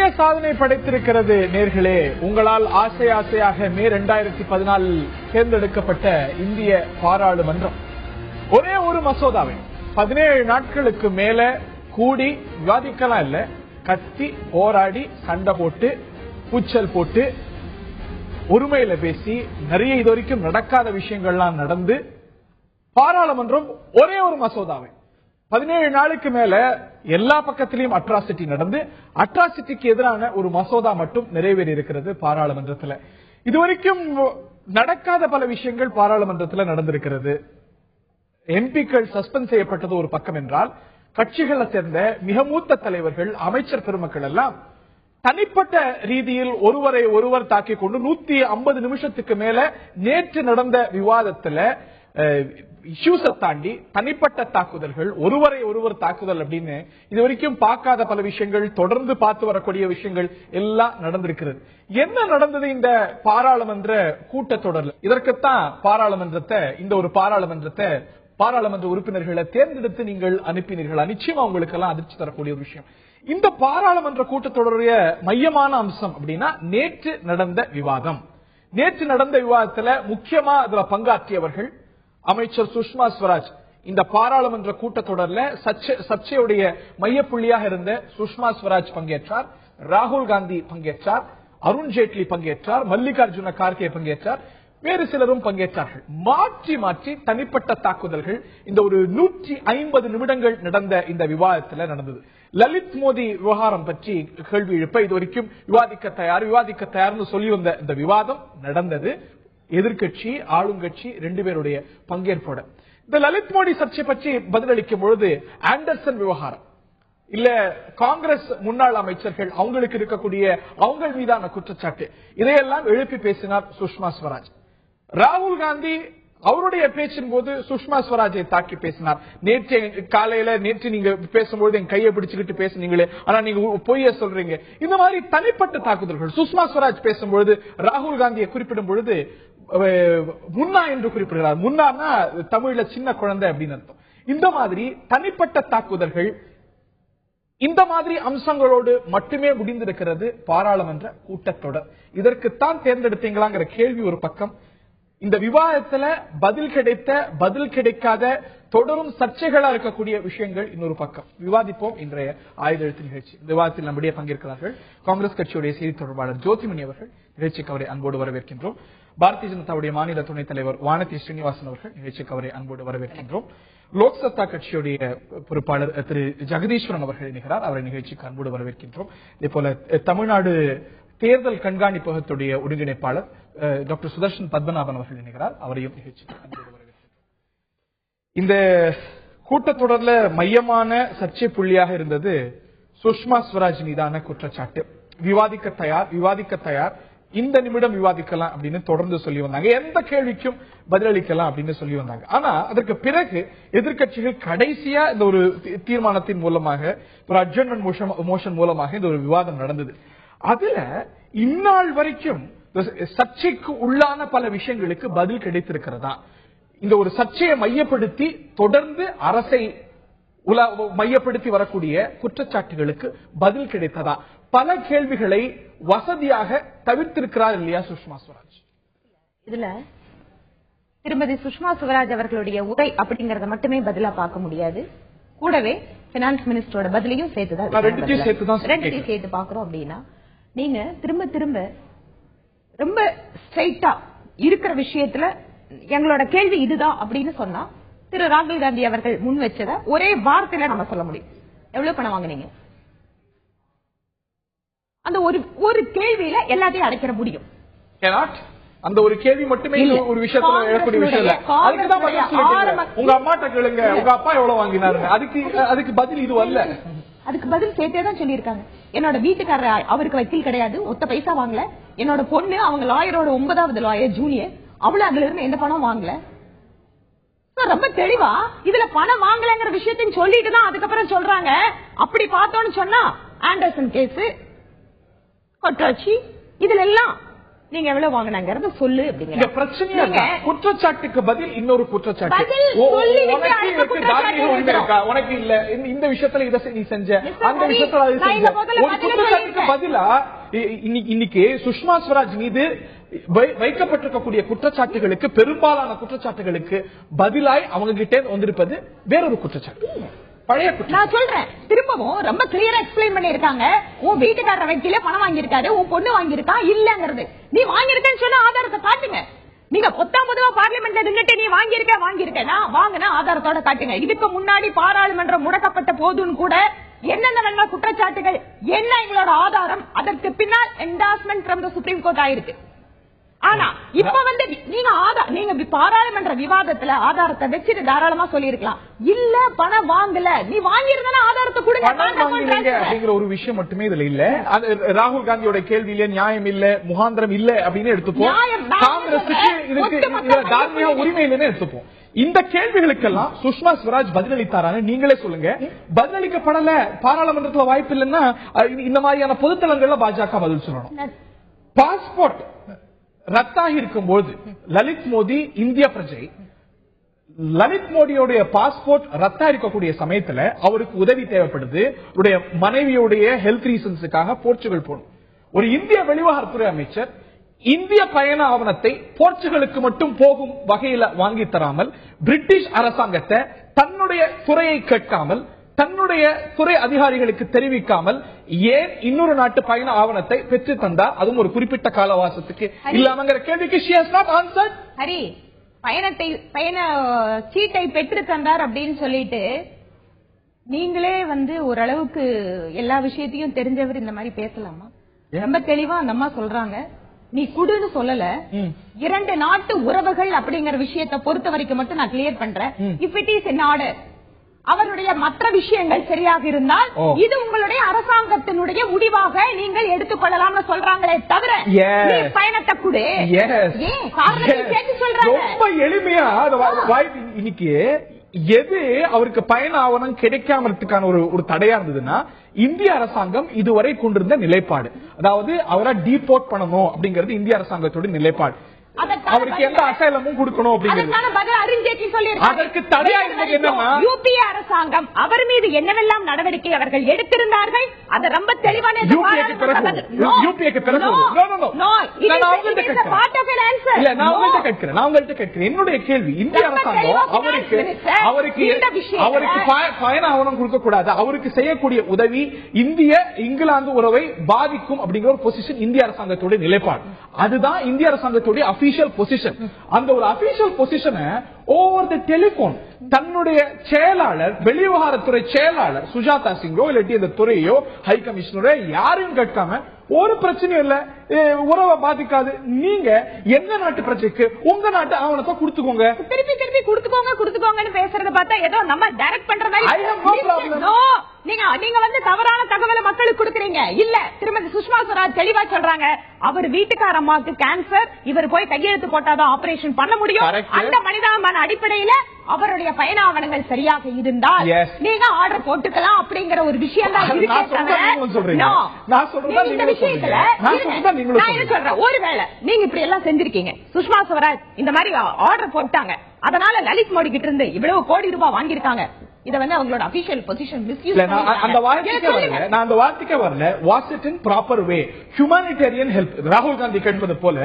புதிய சாதனை படைத்திருக்கிறது நேர்களே. உங்களால் ஆசை ஆசையாக மே 2014 தேர்ந்தெடுக்கப்பட்ட இந்திய பாராளுமன்றம் ஒரே ஒரு மசோதாவை 17 நாட்களுக்கு மேல கூடி விவாதிக்கலாம் இல்ல, கத்தி போராடி சண்டை போட்டு கூச்சல் போட்டு ஒருமையில பேசி நிறைய இதுவரைக்கும் நடக்காத விஷயங்கள்லாம் நடந்து பாராளுமன்றம் ஒரே ஒரு மசோதாவை 17 நாளுக்கு மேல எல்லா பக்கத்திலையும் அட்ராசிட்டி நடந்து அட்ராசிட்டிக்கு எதிரான ஒரு மசோதா மட்டும் நிறைவேறி இருக்கிறது பாராளுமன்றத்தில். இதுவரைக்கும் நடக்காத பல விஷயங்கள் பாராளுமன்றத்தில் நடந்திருக்கிறது. எம்பிக்கள் சஸ்பெண்ட் செய்யப்பட்டது ஒரு பக்கம் என்றால், கட்சிகளை சேர்ந்த மிக மூத்த தலைவர்கள் அமைச்சர் பெருமக்கள் எல்லாம் தனிப்பட்ட ரீதியில் ஒருவரை ஒருவர் தாக்கிக் கொண்டு 150 நிமிஷத்துக்கு மேல நேற்று நடந்த விவாதத்துல இஷ்யூஸை தாண்டி தனிப்பட்ட தாக்குதல்கள், ஒருவரை ஒருவர் தாக்குதல் அப்படின்னு இதுவரைக்கும் பார்க்காத பல விஷயங்கள், தொடர்ந்து பார்த்து வரக்கூடிய விஷயங்கள் எல்லாம் நடந்திருக்கிறது. என்ன நடந்தது இந்த பாராளுமன்ற கூட்டத்தொடர்ல? இதற்குத்தான் இந்த ஒரு பாராளுமன்ற உறுப்பினர்களை தேர்ந்தெடுத்து நீங்கள் அனுப்பினீர்களா? நிச்சயமா உங்களுக்கு எல்லாம் அதிர்ச்சி தரக்கூடிய ஒரு விஷயம். இந்த பாராளுமன்ற கூட்டத்தொடருடைய மையமான அம்சம் அப்படின்னா நேற்று நடந்த விவாதம். நேற்று நடந்த விவாதத்துல முக்கியமா அதுல பங்காற்றியவர்கள் அமைச்சர் சுஷ்மா ஸ்வராஜ். இந்த பாராளுமன்ற கூட்டத்தொடர்ல சர்ச்சையுடைய மையப்புள்ளியாக இருந்த சுஷ்மா ஸ்வராஜ் பங்கேற்றார், ராகுல் காந்தி பங்கேற்றார், அருண்ஜேட்லி பங்கேற்றார், மல்லிகார்ஜுன கார்கே பங்கேற்றார், வேறு சிலரும் பங்கேற்றார்கள். மாற்றி மாற்றி தனிப்பட்ட தாக்குதல்கள் இந்த ஒரு 150 நிமிடங்கள் நடந்த இந்த விவாதத்தில் நடந்தது. லலித் மோடி விவகாரம் பற்றி கேள்வி எழுப்ப இதுவரைக்கும் விவாதிக்க தயார்னு சொல்லி வந்த இந்த விவாதம் நடந்தது. எதிர்கட்சி ஆளுங்கட்சி 2 பேருடைய பங்கேற்போட இந்த லலித் மோடி சர்ச்சை பற்றி பதிலளிக்கும் பொழுது ஆண்டர்சன் விவகாரம் இல்ல காங்கிரஸ் முன்னாள் அமைச்சர்கள் அவங்களுக்கு இருக்கக்கூடிய அவங்க மீதான குற்றச்சாட்டு இதையெல்லாம் எழுப்பி பேசினார் சுஷ்மா ஸ்வராஜ். ராகுல் காந்தி அவருடைய பேச்சின் போது சுஷ்மா ஸ்வராஜை தாக்கி பேசினார். நேற்று நீங்க பேசும்போது என் கையை பிடிச்சுக்கிட்டு பேசுனீங்களே, ஆனா நீங்க பொய்ய சொல்றீங்க. இந்த மாதிரி தனிப்பட்ட தாக்குதல்கள். சுஷ்மா ஸ்வராஜ் பேசும்பொழுது ராகுல் காந்தியை குறிப்பிடும் பொழுது முன்னா என்று குறிப்பிடுகிறார். முன்னான்னா தமிழ்ல சின்ன குழந்தை அப்படின்னு அர்த்தம். இந்த மாதிரி தனிப்பட்ட தாக்குதல்கள், இந்த மாதிரி அம்சங்களோடு மட்டுமே முடிந்திருக்கிறது பாராளுமன்ற கூட்டத்தொடர். இதற்குத்தான் தேர்ந்தெடுத்தீங்களாங்கிற கேள்வி ஒரு பக்கம். இந்த விவாதத்துல பதில் கிடைத்த பதில் கிடைக்காத தொடரும் சர்ச்சைகளா இருக்கக்கூடிய விஷயங்கள் இன்னொரு பக்கம். விவாதிப்போம் இன்றைய ஆயுத எழுத்து நிகழ்ச்சி. இந்த விவாதத்தில் நம்முடைய பங்கேற்கிறார்கள் காங்கிரஸ் கட்சியுடைய செய்தி தொடர்பாளர் ஜோதிமணி அவர்கள். நிகழ்ச்சிக்கு அவரை அன்போடு வரவேற்கின்றோம். பாரதிய ஜனதாவுடைய மாநில துணைத் தலைவர் வானதி ஸ்ரீனிவாசன் அவர்கள். நிகழ்ச்சிக்கு அவரை அன்போடு வரவேற்கின்றோம். லோக்சத்தா கட்சியுடைய பொறுப்பாளர் திரு ஜெகதீஸ்வரன் அவர்கள் இணைகிறார். அவரை நிகழ்ச்சிக்கு அன்போடு வரவேற்கின்றோம். இதே போல தமிழ்நாடு தேர்தல் கண்காணிப்பகத்துடைய ஒருங்கிணைப்பாளர் டாக்டர் சுதர்ஷன் பத்மநாபன் அவர்கள் இணைகிறார். அவரையும் நிகழ்ச்சிக்கு அன்போடு வரவேற்கின்றோம். இந்த கூட்டத்தொடர்ல மையமான சர்ச்சை புள்ளியாக இருந்தது சுஷ்மா ஸ்வராஜ் மீதான குற்றச்சாட்டு. விவாதிக்க தயார், இந்த நிமிடம் விவாதிக்கலாம் அப்படின்னு தொடர்ந்து சொல்லி வந்தாங்க. எந்த கேள்விக்கும் பதிலளிக்கலாம் அப்படின்னு சொல்லி வந்தாங்க. ஆனா அதற்கு பிறகு எதிர்கட்சிகள் கடைசியா இந்த ஒரு தீர்மானத்தின் மூலமாக, ஒரு அட்ஜர்ன்மென்ட் மோஷன் மூலமாக இந்த ஒரு விவாதம் நடந்தது. அதுல இந்நாள் வரைக்கும் சர்ச்சைக்கு உள்ளான பல விஷயங்களுக்கு பதில் கிடைத்திருக்கிறதா? இந்த ஒரு சர்ச்சையை மையப்படுத்தி தொடர்ந்து அரசை மையப்படுத்தி வரக்கூடிய குற்றச்சாட்டுகளுக்கு பதில் கிடைத்ததா? பல கேள்விகளை வசதியாக தவிர்த்திருக்கிறார் இல்லையா சுஷ்மா ஸ்வராஜ்? இதுல திருமதி சுஷ்மா ஸ்வராஜ் அவர்களுடைய உரை அப்படிங்கறத மட்டுமே பதிலா பார்க்க முடியாது. கூடவே பினான்ஸ் மினிஸ்டரோட பதிலையும் சேர்த்து பாக்குறோம். அப்படின்னா நீங்க திரும்ப திரும்ப ரொம்ப ஸ்ட்ரைட்டா இருக்கிற விஷயத்துல எங்களோட கேள்வி இதுதான் அப்படின்னு சொன்னா, திரு ராகுல் காந்தி அவர்கள் முன் வச்சத ஒரே வார்த்தையில நம்ம சொல்ல முடியும். எவ்வளவு பணம் வாங்கினீங்க? அந்த ஒரு கேள்வியில எல்லாத்தையும் அடைக்கிற முடியும். அந்த ஒரு கேள்வி மட்டுமே ஒரு விஷயத்துல எழக்கூடிய விஷயம் இல்ல. உங்க அம்மாட்ட கேளுங்க, உங்க அப்பா எவ்வளவு வாங்கினாரு, அதுக்கு பதில் இது அல்ல. அதுக்கு பதில் சேர்த்தேதான் சொல்லியிருக்காங்க. என்னோட வீட்டுக்காரர் அவருக்கு வக்கீல் கிடையாது, ஒத்த பைசா வாங்கல. என்னோட பொண்ணு அவங்க லாயரோட 9வது லாயர் ஜூனியர், அவளு அதுல இருந்து எந்த பணம் வாங்கல. ரொம்ப தெளிவா இதுல பணம் வாங்கலங்கிற விஷயத்தையும் சொல்லிட்டு தான் அதுக்கப்புறம் சொல்றாங்க. அப்படி பார்த்தோம்னு சொன்னா ஆண்டர்சன் கேஸ், கொட்டாச்சி, இதுல எல்லாம் நீங்க எவ்வளவு வாங்கினாங்கிறத சொல்லு அப்படிங்கிற பிரச்சனை. குற்றச்சாட்டுக்கு பதில் இன்னொரு குற்றச்சாட்டு. உனக்கு இல்ல இந்த விஷயத்துல இதை நீ செஞ்ச, அந்த விஷயத்துல அது செஞ்ச. ஒரு குற்றச்சாட்டுக்கு பதிலா இன்னைக்கு சுஷ்மா ஸ்வராஜ் மீது வைக்கப்பட்டிருக்கக்கூடிய குற்றச்சாட்டுகளுக்கு, பெரும்பாலான குற்றச்சாட்டுகளுக்கு பதிலாய் அவங்க கிட்டே வந்திருப்பது வேறொரு குற்றச்சாட்டு. பழைய நான் சொல்றேன் திரும்பவும் ரொம்ப கிளியரா எக்ஸ்பிளைன் பண்ணிருக்காங்க. உன் வீட்டுக்காரர் வக்கீல பணம் வாங்கியிருக்காரு, உன் பொண்ணு வாங்கியிருக்கா இல்லங்கிறது. நீ வாங்கியிருக்கேன்னு சொன்னா ஆதாரத்தை காட்டுங்க. நீங்க பொதுவா பார்லிமெண்ட்ல நின்னுட்டு நீ வாங்கியிருக்க நான் வாங்கின ஆதாரத்தோட காட்டுங்க. இதுக்கு முன்னாடி பாராளுமன்றம் முடக்கப்பட்ட போதுன்னு கூட என்னென்ன குற்றச்சாட்டுகள், என்ன எங்களோட ஆதாரம், அதற்கு பின்னால் endorsement from the supreme court ஆயிருக்கு. ஆனா இப்ப நீங்க பாராளுமன்ற விவாதத்துல ஆதாரத்தை வச்சுட்டு தாராளமா சொல்லிருக்கலாம். இல்ல பணம் வாங்கல, நீ வாங்கியிருந்தா ஆதாரத்தை கொடுங்க அப்படிங்கிற ஒரு விஷயம் மட்டுமே இதுல இல்ல. ராகுல் காந்தியோட கேள்வியில நியாயம் இல்ல, முகாந்திரம் இல்ல அப்படின்னு எடுத்துப்போம். காங்கிரசுக்கு இதுக்கு தார்மீக உரிமை இல்லைன்னு எடுத்துப்போம். இந்த கேள்விகளுக்கெல்லாம் சுஷ்மா ஸ்வராஜ் பதிலளித்தாரான்னு நீங்களே சொல்லுங்க. பதிலளிக்கப்படல, பாராளுமன்றத்துல வாய்ப்பு இல்லைன்னா இந்த மாதிரியான பொதுத்தளங்கள்ல பாஜக பதில் சொல்லணும். பாஸ்போர்ட் ரத்தாகி இருக்கும்போது லலித் மோடி இந்திய பிரஜை, லலித் மோடியோடைய பாஸ்போர்ட் ரத்தா இருக்கக்கூடிய சமயத்துல அவருக்கு உதவி தேவைப்படுது. அவருடைய மனைவியுடைய ஹெல்த் ரீசன்ஸுக்காக போர்ச்சுகல் போகணும். ஒரு இந்திய வெளிவாரத்துறை அமைச்சர் இந்திய பயண ஆவணத்தை போர்ச்சுகலுக்கு மட்டும் போகும் வகையில வாங்கி தராமல், பிரிட்டிஷ் அரசாங்கத்தை தன்னுடைய துறையை கேட்காமல், தன்னுடைய துறை அதிகாரிகளுக்கு தெரிவிக்காமல் ஏன் இன்னொரு நாட்டு பயண ஆவணத்தை பெற்று தந்தா, அதுவும் ஒரு குறிப்பிட்ட காலவாசத்துக்கு இல்லாமங்கிற கேள்விக்கு she has not answered. Hari பயண சீட்டை பெற்று தந்தார் அப்படின்னு சொல்லிட்டு நீங்களே ஓரளவுக்கு எல்லா விஷயத்தையும் தெரிஞ்சவர் இந்த மாதிரி பேசலாமா? ரொம்ப தெளிவா அந்த அம்மா சொல்றாங்க, நீ குடுன்னு சொல்லல, இரண்டு நாட்டு உறவுகள் அப்படிங்கிற விஷயத்தை பொறுத்த வரைக்கும் மட்டும் நான் கிளியர் பண்றேன். If it is in order, அவருடைய மற்ற விஷயங்கள் சரியாக இருந்தால் இது உங்களுடைய அரசாங்கத்தினுடைய முடிவாக நீங்கள் எடுத்துக்கொள்ளலாம்னு சொல்றாங்களே தவிர பயணத்தை கூட ரொம்ப எளிமையா இன்னைக்கு எது அவருக்கு பயண ஆவணம் கிடைக்காமறதுக்கான ஒரு தடையா இருந்ததுன்னா இந்திய அரசாங்கம் இதுவரை கொண்டிருந்த நிலைப்பாடு, அதாவது அவரை டீபோர்ட் பண்ணணும் அப்படிங்கிறது இந்திய அரசாங்கத்தோட நிலைப்பாடு. அவருக்கு எந்த அசைலமும் கொடுக்கணும் அப்படிங்கிறது அதற்கு தடையா இருந்தது என்னன்னா யூபிஏ அரசாங்கம் அவர் மீது என்னவெல்லாம் நடவடிக்கை அவர்கள் எடுத்திருந்தார்கள் அதை ரொம்ப தெளிவான என்னுடைய கேள்வி, இந்திய அரசாங்கம் அவருக்கு பயண ஆவணம் கொடுக்க கூடாது, அவருக்கு செய்யக்கூடிய உதவி இங்கிலாந்து உறவை பாதிக்கும் அப்படிங்கிற ஒரு பொசிஷன் இந்திய அரசாங்கத்தோட நிலைப்பாடு. அதுதான் இந்திய அரசாங்கத்துடைய அபிஷியல் பொசிஷன். அந்த ஒரு அபிஷியல் பொசிஷனை ஓவர் தி டெலிபோன் தன்னுடைய செயலாளர், வெளிவிவகாரத்துறை செயலாளர் சுஜாதா சிங்கோ இல்லாட்டி இந்த துறையோ ஹை கமிஷனரோ யாரையும் கேட்காம, ஒரு பிரச்சனையும் இல்ல, உறவை பாதிக்காது, நீங்க எந்த நாட்டு பிரச்சனைக்கு உங்க நாட்டு ஆவணத்தை கொடுத்துக்கோங்க, திருப்பி கொடுத்துக்கோங்கன்னு பேசுறத பார்த்தா ஏதோ நம்ம டைரக்ட் பண்ற மாதிரி. நீங்க தவறான தகவலை மக்களுக்கு கொடுக்கறீங்க. இல்ல, திருமதி சுஷ்மா ஸ்வராஜ் தெளிவா சொல்றாங்க, அவர் வீட்டுக்கார அம்மாவுக்கு கேன்சர், இவர் போய் கையெழுத்து போட்டாதான் ஆபரேஷன் பண்ண முடியும். அந்த மனிதாபிமான அடிப்படையில அவருடைய பயண ஆவணங்கள் சரியாக இருந்தால் நீங்க ஆர்டர் போட்டுக்கலாம் அப்படிங்கிற ஒரு விஷயம் தான் சொல்றேன். ஒருவேளை நீங்க இப்படி எல்லாம் செஞ்சிருக்கீங்க, சுஷ்மா ஸ்வராஜ் இந்த மாதிரி ஆர்டர் போட்டாங்க, அதனால லலித் மோடி கிட்ட இருந்து இவ்வளவு கோடி ரூபாய் வாங்கியிருக்காங்க, இத அவங்களோட அபிஷியல் பொசிஷன் மிஸ்யூஸ் அந்த வார்த்தைக்கே வரல. Was it in proper way? Humanitarian help, ராகுல் காந்தி கேட்பது போல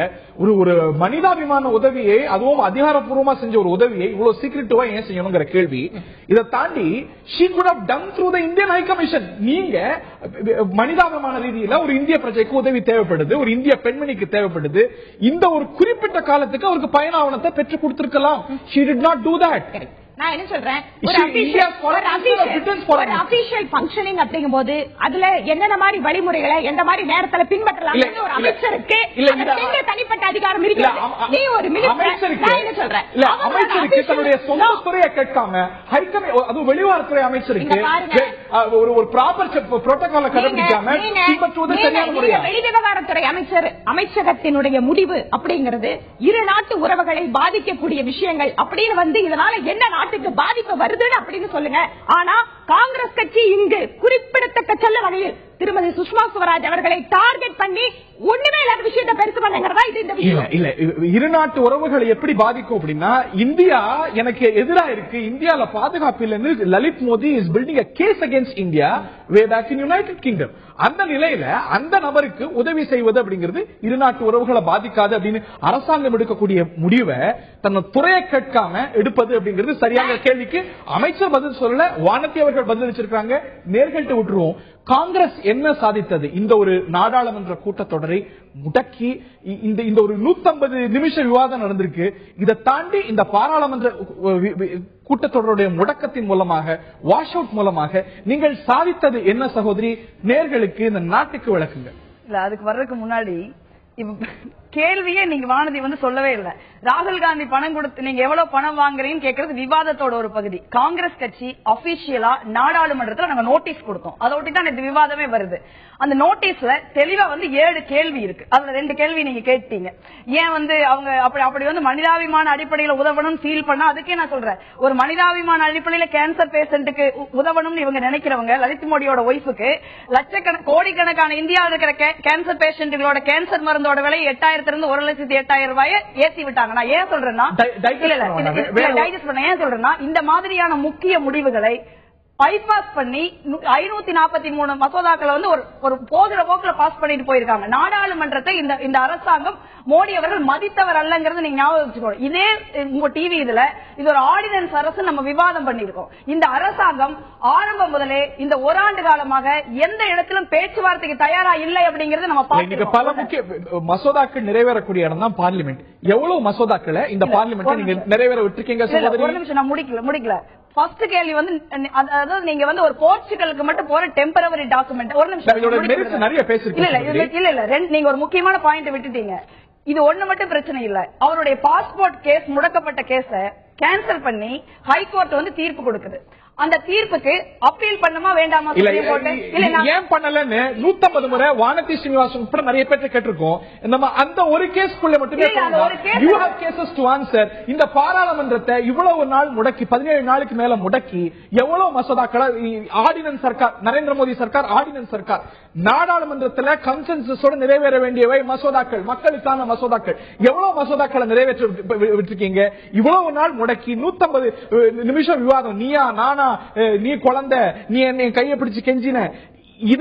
ஒரு மனிதாபிமான உதவியை, அதுவும் அதிகாரப்பூர்வமா செஞ்ச ஒரு உதவியை இவ்வளவு சீக்ரெட்டிவா ஏன் செய்யணுங்கிற கேள்வி. இதை தாண்டி she could have done through the Indian High Commission. நீங்க மனிதாபிமான ரீதியில ஒரு இந்திய பிரஜைக்கு உதவி தேவைப்படுது, ஒரு இந்திய பெண்மணிக்கு தேவைப்படுது, இந்த ஒரு குறிப்பிட்ட காலத்துக்கு அவருக்கு பயண ஆவணத்தை பெற்று கொடுத்திருக்கலாம். she did not do that. நான் என்ன சொல்றேன், ஒரு அபிஷியல் ஃபங்க்ஷனிங் அப்படிங்கும் போது அதுல என்னென்ன மாதிரி வழிமுறைகளை எந்த மாதிரி நேரத்துல பின்பற்றலாம் ஒரு அமைச்சருக்கு தனிப்பட்ட அதிகாரம் இருக்கிறது. நீ ஒரு அமைச்சருக்கு தன்னுடைய சொந்த துறையை கேட்காம அது வெளிவாரத்துறை அமைச்சருக்கு ஒரு ப்ராப்பர் புரோட்டோகாலை கடைபிடிக்காம வெளிவிவகாரத்துறை அமைச்சகத்தினுடைய முடிவு அப்படிங்கிறது இரு நாட்டு உறவுகளை பாதிக்கக்கூடிய விஷயங்கள் அப்படின்னு இதனால என்ன நாட்டுக்கு பாதிப்பு வருதுன்னு அப்படின்னு சொல்லுங்க. ஆனா காங்கிரஸ் கட்சி இங்கு குறிப்பிடத்தக்க சொல்ல வகையில் திருமதி சுஷ்மா ஸ்வராஜ் அவர்களை டார்கெட் பண்ணி ஒண்ணுமே இல்லாத விஷயத்தை இதை பெருசு பண்ணுங்கிறதா இது இந்த விஷயம். இல்ல இரு நாட்டு உறவுகளை எப்படி பாதிக்கும் அப்படின்னா, இந்தியா எனக்கு எதிராக இருக்கு, இந்தியால பாதுகாப்பு இல்லைன்னு Lalit Modi is building a case against India way back in United Kingdom. அந்த நிலையில அந்த நபருக்கு உதவி செய்வது அப்படிங்கிறது இரு நாட்டு உறவுகளை பாதிக்காது அப்படின்னு அரசாங்கம் எடுக்கக்கூடிய முடிவை தன்னை துறையை கேட்காம எடுப்பது அப்படிங்கிறது சரியான கேள்விக்கு அமைச்சர் பதில் சொல்லல, வானதி அவர்கள் பதில் வச்சிருக்காங்க. நேர்கள்ட்ட விட்டுருவோம். காங்கிரஸ் என்ன சாதித்தது? இந்த ஒரு நாடாளுமன்ற கூட்டத்தொடரை முடக்கி இந்த ஒரு 150 நிமிஷ விவாதம் நடந்திருக்கு. இதை தாண்டி இந்த பாராளுமன்ற கூட்டத்தொடருடைய முடக்கத்தின் மூலமாக, வாஷ் அவுட் மூலமாக நீங்கள் சாதித்தது என்ன சகோதரி? நேர்களுக்கு இந்த நாட்டுக்கு விளக்குங்க. இல்ல, அதுக்கு வர்றதுக்கு முன்னாடி கேள்வியே நீங்க வானதி சொல்லவே இல்ல. ராகுல் காந்தி பணம் கொடுத்து நீங்க எவ்வளவு பணம் வாங்குறீங்கன்னு கேக்குறது விவாதத்தோட ஒரு பகுதி. காங்கிரஸ் கட்சி அபிஷியலா நாடாளுமன்றத்துல நாங்க நோட்டீஸ் கொடுத்தோம். அதை ஒட்டி தான் இந்த விவாதமே வருது. அந்த நோட்டீஸ்ல தெளிவா 7 கேள்வி இருக்கு. அதுல 2 கேள்வி நீங்க கேட்டீங்க. ஏன் அவங்க அப்படி மனிதாபிமான அடிப்படையில உதவணும் ஃபீல் பண்ணா, அதுக்கே நான் சொல்றேன், ஒரு மனிதாபிமான அடிப்படையில கேன்சர் பேஷண்ட்டுக்கு உதவணும்னு இவங்க நினைக்கிறவங்க, லலித் மோடியோட ஒய்ஃபுக்கு கோடிக்கணக்கான இந்தியாவில் இருக்கிற கேன்சர் பேஷண்ட்டுகளோட கேன்சர் மருந்தோட விலை 8000 இருந்து 1,08,000 ரூபாயை ஏற்றி விட்டாங்க. நான் ஏன் சொல்றேன்னா, இந்த மாதிரியான முக்கிய முடிவுகளை பைபாஸ் பண்ணி 543 மசோதாக்களை ஒரு போகிற போக்குல பாஸ் பண்ணிட்டு போயிருக்காங்க. நாடாளுமன்றத்தை இந்த அரசாங்கம் மோடி அவர்கள் மதித்தவர் அல்லங்கிறது நீங்க ஞாபகம் வச்சுக்கணும். இதே உங்க டிவி இது ஒரு ஆர்டினன்ஸ் அரசு நம்ம விவாதம் பண்ணிருக்கோம். இந்த அரசாங்கம் ஆரம்பம் முதலே இந்த ஒரு ஆண்டு காலமாக எந்த இடத்திலும் பேச்சுவார்த்தைக்கு தயாரா இல்லை அப்படிங்கறது நம்ம பார்க்கிறோம். பல முக்கிய மசோதாக்கள் நிறைவேறக்கூடிய இடம் தான் பார்லிமெண்ட். எவ்வளவு மசோதாக்களை இந்த பார்லிமெண்ட் நீங்க நிறைவேற விட்டுருக்கீங்க? ஒரு நிமிஷம், நான் முடிக்கல. ஃபர்ஸ்ட் கேள்வி அதாவது நீங்க ஒரு போர்ச்சுகலுக்கு மட்டும் போற டெம்பரவரி டாக்குமெண்ட். ஒரு நிமிஷம், நிறைய பேசிருக்கீங்க. இல்ல நீங்க ஒரு முக்கியமான பாயிண்ட் விட்டுட்டீங்க. இது ஒண்ணு மட்டும் பிரச்சனை இல்ல. அவருடைய பாஸ்போர்ட் கேஸ், முடக்கப்பட்ட கேஸ கேன்சல் பண்ணி ஹைகோர்ட் தீர்ப்பு கொடுக்குது. அந்த தீர்ப்புக்கு அப்பீல் பண்ணுமா வேண்டாமா? ஏன் பண்ணலன்னு 150 முறை வானதி ஸ்ரீனிவாசன் உட்பட நிறைய பேர் கேட்டிருக்கோம். அந்த ஒரு கேஸ்க்குள்ள மட்டுமே you have cases to answer. இந்த பாராளுமன்றத்தை இவ்வளவு நாள் முடக்கி 17 நாளுக்கு மேல முடக்கி எவ்வளவு மசோதாக்களை ஆர்டினன்ஸ் சர்க்கார், நரேந்திர மோடி சர்க்கார், ஆர்டினன்ஸ் சர்க்கார் நாடாளுமன்றத்தில் கன்சென்சஸோட நிறைவேற வேண்டியவை மசோதாக்கள், மக்களுக்கான மசோதாக்கள், எவ்வளவு மசோதாக்களை நிறைவேற்ற விட்டுருக்கீங்க? இவ்வளவு நாள் முடக்கி 150 நிமிஷம் விவாதம், நீயா நானா, நீ குழந்தை, நீ என்னை கையை பிடிச்சு கெஞ்சின,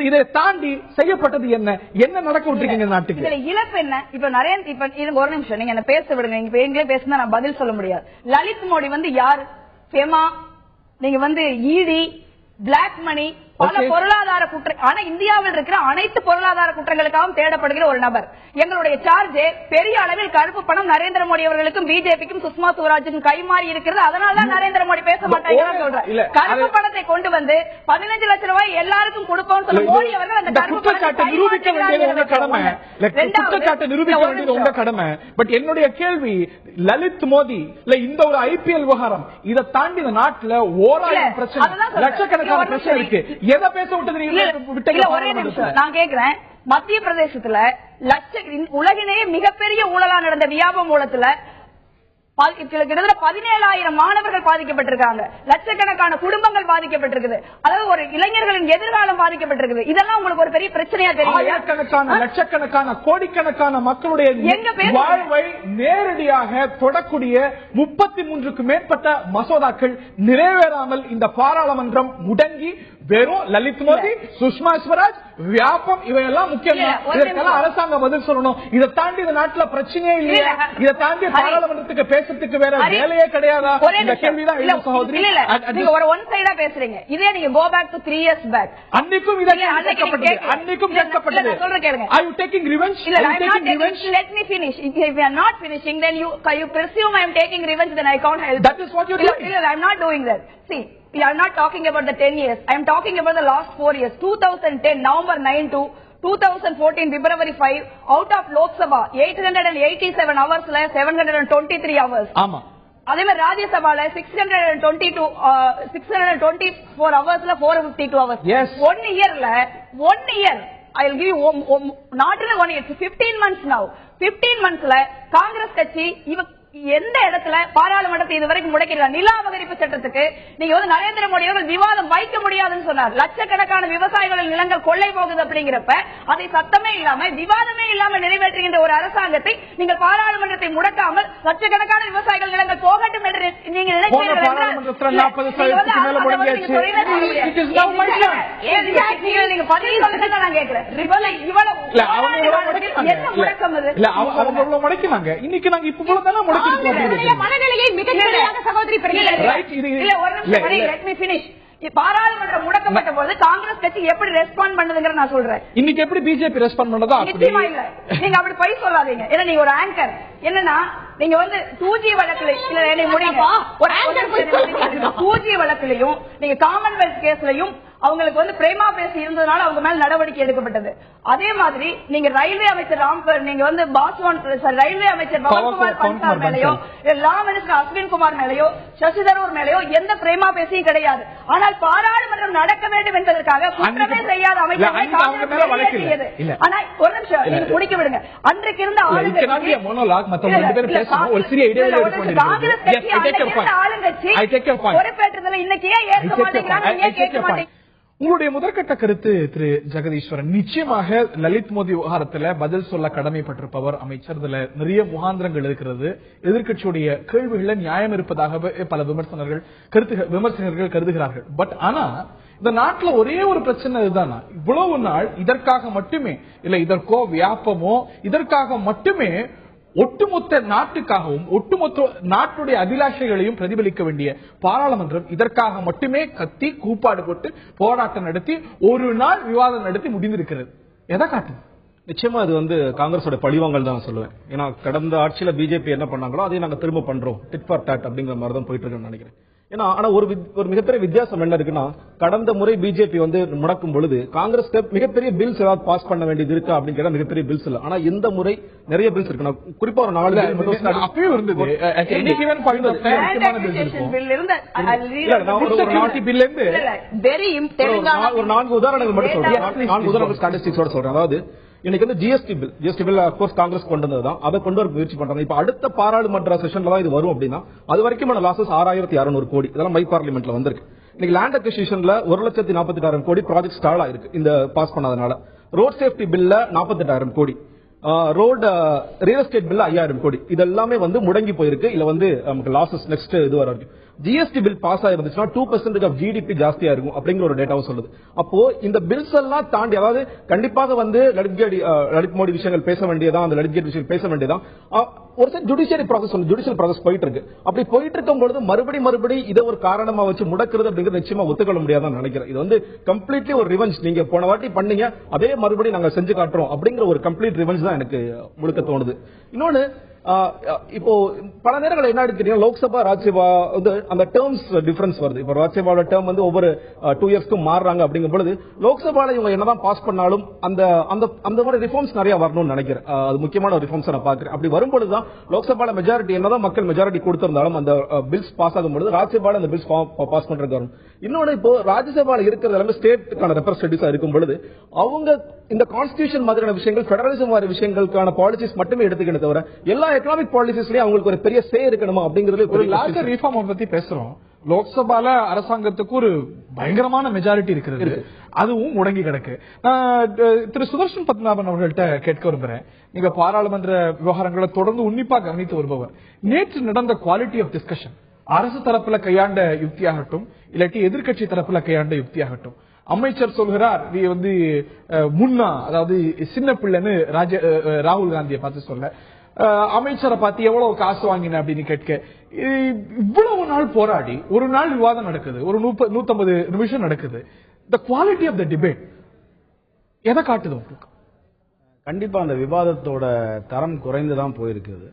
இதை தாண்டி செய்யப்பட்டது என்ன நடக்க விட்டுருக்கீங்க நாட்டுக்கு? இதுல இழப்பு என்ன? இப்ப ஒரு நிமிஷம் நீங்க என்ன பேச விடுங்க. நீங்க எங்களே பேசினா நான் பதில் சொல்ல முடியாது. லலித் மோடி யார்? ஃபெமா, நீங்க ஈடி, பிளாக் மணி, பல பொருளாதார குற்றம். ஆனா இந்தியாவில் இருக்கிற அனைத்து பொருளாதார குற்றங்களுக்காகவும் தேடப்படுகிற ஒரு நபர். எங்களுடைய சார்ஜ் பெரிய அளவில் கருப்பு பணம் நரேந்திர மோடி அவர்களுக்கும் பிஜேபிக்கும் சுஷ்மா சுவராஜுக்கும் கைமாறி இருக்கிறது. அதனாலதான் நரேந்திர மோடி பேச மாட்டாங்க சொல்றேன். கருப்பு பணத்தை கொண்டு 15 லட்சம் ரூபாய் எல்லாருக்கும் கொடுப்போம் சொல்ல மோடி அவர்கள் அந்த கருப்பு பணத்தை நிரூபிக்க வேண்டியது உங்க கடமை. குற்றச்சாட்டை நிரூபிக்க வேண்டியது உங்க கடமை. பட் என்னுடைய கேள்வி, லலித் மோடி இந்த ஒரு ஐபிஎல் விவகாரம், இதை தாண்டி இந்த நாட்டுல ஓராயிரம் பிரச்சனை, லட்சக்கணக்கான பிரச்சனை இருக்கு. எதை பேச விட்டது? ஒரே நிமிஷம் நான் கேக்குறேன். மத்திய பிரதேசத்துல உலகிலேயே மிகப்பெரிய ஊழலா நடந்த வியாப மூலத்துல கிட்டத்தட்ட 17,000 மாணவர்கள் பாதிக்கப்பட்டிருக்காங்க. லட்சக்கணக்கான குடும்பங்கள் பாதிக்கப்பட்டிருக்குது. அதாவது ஒரு இளைஞர்களின் எதிர்காலம் பாதிக்கப்பட்டிருக்குது. இதெல்லாம் உங்களுக்கு ஒரு பெரிய பிரச்சனையா தெரியும்? ஆயிரக்கணக்கான, லட்சக்கணக்கான, கோடிக்கணக்கான மக்களுடைய வாழ்வை நேரடியாக தொடக்கூடிய 33க்கும் மேற்பட்ட மசோதாக்கள் நிறைவேறாமல் இந்த பாராளுமன்றம் முடங்கி வெறும் லலித் மோடி, சுஷ்மா ஸ்வராஜ், வியாபம் இவையெல்லாம் முக்கியம். இதற்கெல்லாம் அரசாங்கம் பதில் சொல்லணும். இதை தாண்டி இந்த நாட்டுல பிரச்சனையே இல்லையா? இதை தாண்டி பாராளுமன்றத்துக்கு பேசுறதுக்கு வேற வேலையே கிடையாதா? இந்த கேள்விதான் சகோதரி. நீங்க ஒரு ஒன் சைடா பேசுறீங்க. இதே நீங்க go back to 3 years back, அன்னைக்கும் இதே கேட்கப்பட்டது. அன்னைக்கும் கேட்கப்பட்டது. சொல்ற கேளுங்க. Are you taking revenge? Let me finish. If you are not finishing, then you presume I am taking revenge, then I can't help. That is what you are doing. I am not doing that. See, we are not talking about the 10 years. I am talking about the last 4 years. 2010 November 9 to 2014 February 5, out of Lok Sabha 887 hours 723 hours. ஆமா. அதே மாதிரி ராஜ்ய சபால 624 ஹவர்ஸ்ல 452 hours. Yes. 1 year I will give you not in 1 year, 15 months now. 15 monthsல Congress கட்சி எந்த இடத்துல பாராளுமன்றத்தை இதுவரைக்கும் முடக்கிறார்? நில அபகரிப்பு சட்டத்துக்கு நீங்க வந்து நரேந்திர மோடி அவர்கள் விவாதம் வைக்க முடியாதுன்னு சொன்னார். லட்சக்கணக்கான விவசாயிகளின் நிலங்கள் கொள்ளை போகுது அப்படிங்கிறப்ப அதை சத்தமே இல்லாம விவாதமே இல்லாம நிறைவேற்றுகின்ற ஒரு அரசாங்கத்தை நீங்கள் பாராளுமன்றத்தை முடக்காமல் லட்சக்கணக்கான விவசாயிகள் நிலங்கள் போகட்டும் என்று நீங்க நினைக்கிறீர்கள். நீங்க பதில் சொல்லுங்க நான் கேட்கிறேன். இன்னைக்கு நாங்க இப்ப மனநிலையை மிக தெளிவாக சகோதரி பாராளுமன்றம் முடக்கப்பட்ட போது காங்கிரஸ் கட்சி எப்படி ரெஸ்பாண்ட் பண்ணுதுங்கிற நான் சொல்றேன். இன்னைக்கு எப்படி பிஜேபி ரெஸ்பாண்ட் பண்ணதா? நிச்சயமா இல்ல. நீங்க அப்படி போய் சொல்லாதீங்க. ஏன்னா நீங்க ஒரு ஆங்கர். என்னன்னா நீங்க வந்து 2G வழக்குல இல்ல என்னை முடிங்க. 2G வழக்குலயும் நீங்க காமன்வெல்த் கேஸ்லயும் அவங்களுக்கு வந்து பிரேமா பேசி இருந்ததுனால அவங்க மேல நடவடிக்கை எடுக்கப்பட்டது. அதே மாதிரி நீங்க ரயில்வே அமைச்சர் நீங்க வந்து ரயில்வே அமைச்சர் பவன்குமார் பன்சால் மேலேயோ லா மினிஸ்டர் அஸ்வின் குமார் மேலேயோ சசி தரூர் மேலேயோ எந்த பிரேமா பேசியும் கிடையாது. ஆனால் பாராளுமன்றம் நடக்க வேண்டும் என்பதற்காக குற்றமே செய்யாத அமைச்சர் ஆனா ஒரு நிமிஷம் நீங்க முடிக்க விடுங்க. அன்றைக்கு இருந்த ஆளுங்கட்சி பொறுப்பேற்றதில் இன்னைக்கு ஏன் ஏற்க மாட்டேங்கிறாங்க? கேட்க மாட்டேங்க. உங்களுடைய முதற்கட்ட கருத்து திரு ஜெகதீஸ்வரன், நிச்சயமாக லலித் மோடி விவகாரத்துல பதில் சொல்ல கடமைப்பட்டிருப்பவர் அமைச்சர். இதுல நிறைய முகாந்திரங்கள் இருக்கிறது. எதிர்கட்சியுடைய கேள்விகள நியாயம் இருப்பதாகவே பல விமர்சகர்கள் கருதுகிறார்கள். பட் ஆனா இந்த நாட்டுல ஒரே ஒரு பிரச்சனை இதுதானா, இவ்வளவு நாள் இதற்காக மட்டுமே இல்ல இதற்கோ வியாபமோ இதற்காக மட்டுமே ஒட்டுமொத்த நாட்டுக்காகவும் ஒட்டுமொத்த நாட்டுடைய அபிலாஷைகளையும் பிரதிபலிக்க வேண்டிய பாராளுமன்றம் இதற்காக மட்டுமே கத்தி கூப்பாடு போட்டு போராட்டம் நடத்தி ஒரு நாள் விவாதம் நடத்தி முடிந்திருக்கிறது. எதை காட்டுது? நிச்சயமா அது வந்து காங்கிரஸோட பழிவாங்கல் தான் சொல்லுவேன். ஏன்னா கடந்த ஆட்சியில பிஜேபி என்ன பண்ணாங்களோ அதை நாங்க திரும்ப பண்றோம், டிட் ஃபார் டாட் அப்படிங்கிற மாதிரி தான் போயிட்டு இருக்குன்னு நினைக்கிறேன். ஏன்னா ஆனா ஒரு மிகப்பெரிய வித்தியாசம் என்ன இருக்குன்னா, கடந்த முறை பிஜேபி வந்து முடக்கும் பொழுது காங்கிரஸ் மிகப்பெரிய பில்ஸ் ஏதாவது பாஸ் பண்ண வேண்டியது இருக்கு அப்படிங்கிற மிகப்பெரிய பில்ஸ் இல்ல. ஆனா இந்த முறை நிறைய பில்ஸ் இருக்கு. குறிப்பா ஒரு 4 அப்பயும் இருந்தது. ஒரு 4 உதாரணங்கள் மட்டும் சொல்றேன். 4 உதாரணங்கள் ஸ்டாட்டிஸ்டிக்ஸோட சொல்றேன். அதாவது இன்னைக்கு வந்து ஜிஎஸ்டி பில் அப்கோர்ஸ் காங்கிரஸ் கொண்டு வந்ததுதான், அதை கொண்டு வர முயற்சி பண்றாங்க. இப்ப அடுத்த பாராளுமன்ற செஷன்ல தான் இது வரும் அப்படின்னா அது வரைக்கும் லாசஸ் 6600 கோடி. இதெல்லாம் மை பார்லிமெண்ட்ல வந்திருக்கு. இன்னைக்கு லேண்ட் அக்விசிஷன்ல 1,46,000 கோடி ப்ராஜெக்ட் ஸ்டால் ஆயிருக்கு இந்த பாஸ் பண்ணதுனால. ரோட் சேஃப்டி பில்ல 48,000 கோடி, ரோடு ரியல் எஸ்டேட் பில்ல 5000 கோடி. இது எல்லாமே வந்து முடங்கி போயிருக்கு. இல்ல வந்து நமக்கு லாசஸ் நெக்ஸ்ட் இது வரைக்கும். ஜிஎஸ்டி பில் பாஸ் ஆயிருந்துச்சுன்னா 2% ஆஃப் ஜிடிபி ஜாஸ்தியா இருக்கும் அப்படிங்கிற ஒரு டேட்டாவும் சொல்லுது. அப்போ இந்த பில்ஸ் எல்லாம் தாண்டி அதாவது கண்டிப்பாக வந்து லலித் மோடி விஷயங்கள் பேச வேண்டியதான், அந்த லலித் விஷயம் பேச வேண்டியதான். ஒரு சில ஜுடிஷியல் ப்ராசஸ் போயிட்டு இருக்கு. அப்படி போயிட்டு இருக்கும் பொழுது மறுபடி இதை ஒரு காரணமா வச்சு முடக்கிறது அப்படிங்கிறது நிச்சயமா ஒத்துக்கொள்ள முடியாதுன்னு நினைக்கிறேன். இது வந்து கம்ப்ளீட்லி ஒரு ரிவெஞ்ச். நீங்க போன வாட்டி பண்ணீங்க அதே மறுபடியும் நாங்க செஞ்சு காட்டுறோம் அப்படிங்கிற ஒரு கம்ப்ளீட் ரிவெஞ்ச் தான் எனக்கு முழுக்க தோணுது. இன்னொன்னு இப்போ பல நேரங்கள் என்ன எடுக்கிறீங்க, லோக்சபா ராஜ்யசபா வந்து அந்த டேர்ம்ஸ் டிஃபரன்ஸ் வருது. இப்போ ராஜ்யசபாவோட டேர்ம் வந்து ஒவ்வொரு 2 இயர்ஸ்க்கும் மாறுறாங்க அப்படிங்கும் பொழுது லோக்சபால இவங்க என்னதான் பாஸ் பண்ணாலும் அந்த மாதிரி ரிஃபார்ம்ஸ் நிறைய வரணும்னு நினைக்கிறேன். அது முக்கியமான ரிஃபார்ம்ஸ் நான் பாக்குறேன். அப்படி வரும்பொழுதுதான் லோக்சபால மெஜாரிட்டி என்னதான் மக்கள் மெஜாரிட்டி கொடுத்திருந்தாலும் அந்த பில்ஸ் பாஸ் ஆகும் பொழுது ராஜ்யசபால அந்த பில்ஸ் பாஸ் பண்றது வரும். இன்னொன்னு இப்போ ராஜ்யசபால இருக்கிறது எல்லாமே ஸ்டேட்டுக்கான ரெப்ரஸன்டேட்டிவ்ஸா இருக்கும் பொழுது அவங்க இந்த கான்ஸ்டிடியூஷன் மாதிரியான விஷயங்கள், பெடரலிசம் மாதிரி விஷயங்களுக்கான பாலிசிஸ் மட்டுமே எடுத்துக்கணும் தவிர எல்லா எக்கனாமிக் பாலிசிஸ்லயும் அவங்களுக்கு ஒரு பெரிய சே இருக்கணுமா அப்படிங்கிறது ஒரு லார்ஜர் ரிஃபார்ம் பத்தி பேசுறோம். லோக்சபால அரசாங்கத்துக்கு ஒரு பயங்கரமான மெஜாரிட்டி இருக்கிறது, அதுவும் முடங்கி கிடக்கு. திரு சுதர்ஷன் பத்மநாபன் அவர்கள்ட்ட கேட்க விரும்புறேன். நீங்க பாராளுமன்ற விவகாரங்களை தொடர்ந்து உன்னிப்பா கவனித்து வருபவர். நேற்று நடந்த குவாலிட்டி ஆஃப் டிஸ்கஷன், அரசு தரப்புல கையாண்ட யுக்தியாகட்டும் இல்லாட்டி எதிர்கட்சி தரப்புல கையாண்ட யுக்தியாகட்டும், அமைச்சர் சொல்கிறார் நீ வந்து முன்னா அதாவது சின்ன பிள்ளைன்னு ராகுல் காந்தியை பார்த்து சொல்ல, அமைச்சரை பார்த்து எவ்வளவு காசு வாங்கின அப்படின்னு கேட்க, இவ்வளவு நாள் போராடி ஒரு நாள் விவாதம் நடக்குது, ஒரு 150 நிமிஷம் நடக்குது. The quality of the debate எதை காட்டுது உங்களுக்கு? கண்டிப்பா அந்த விவாதத்தோட தரம் குறைந்துதான் போயிருக்குது.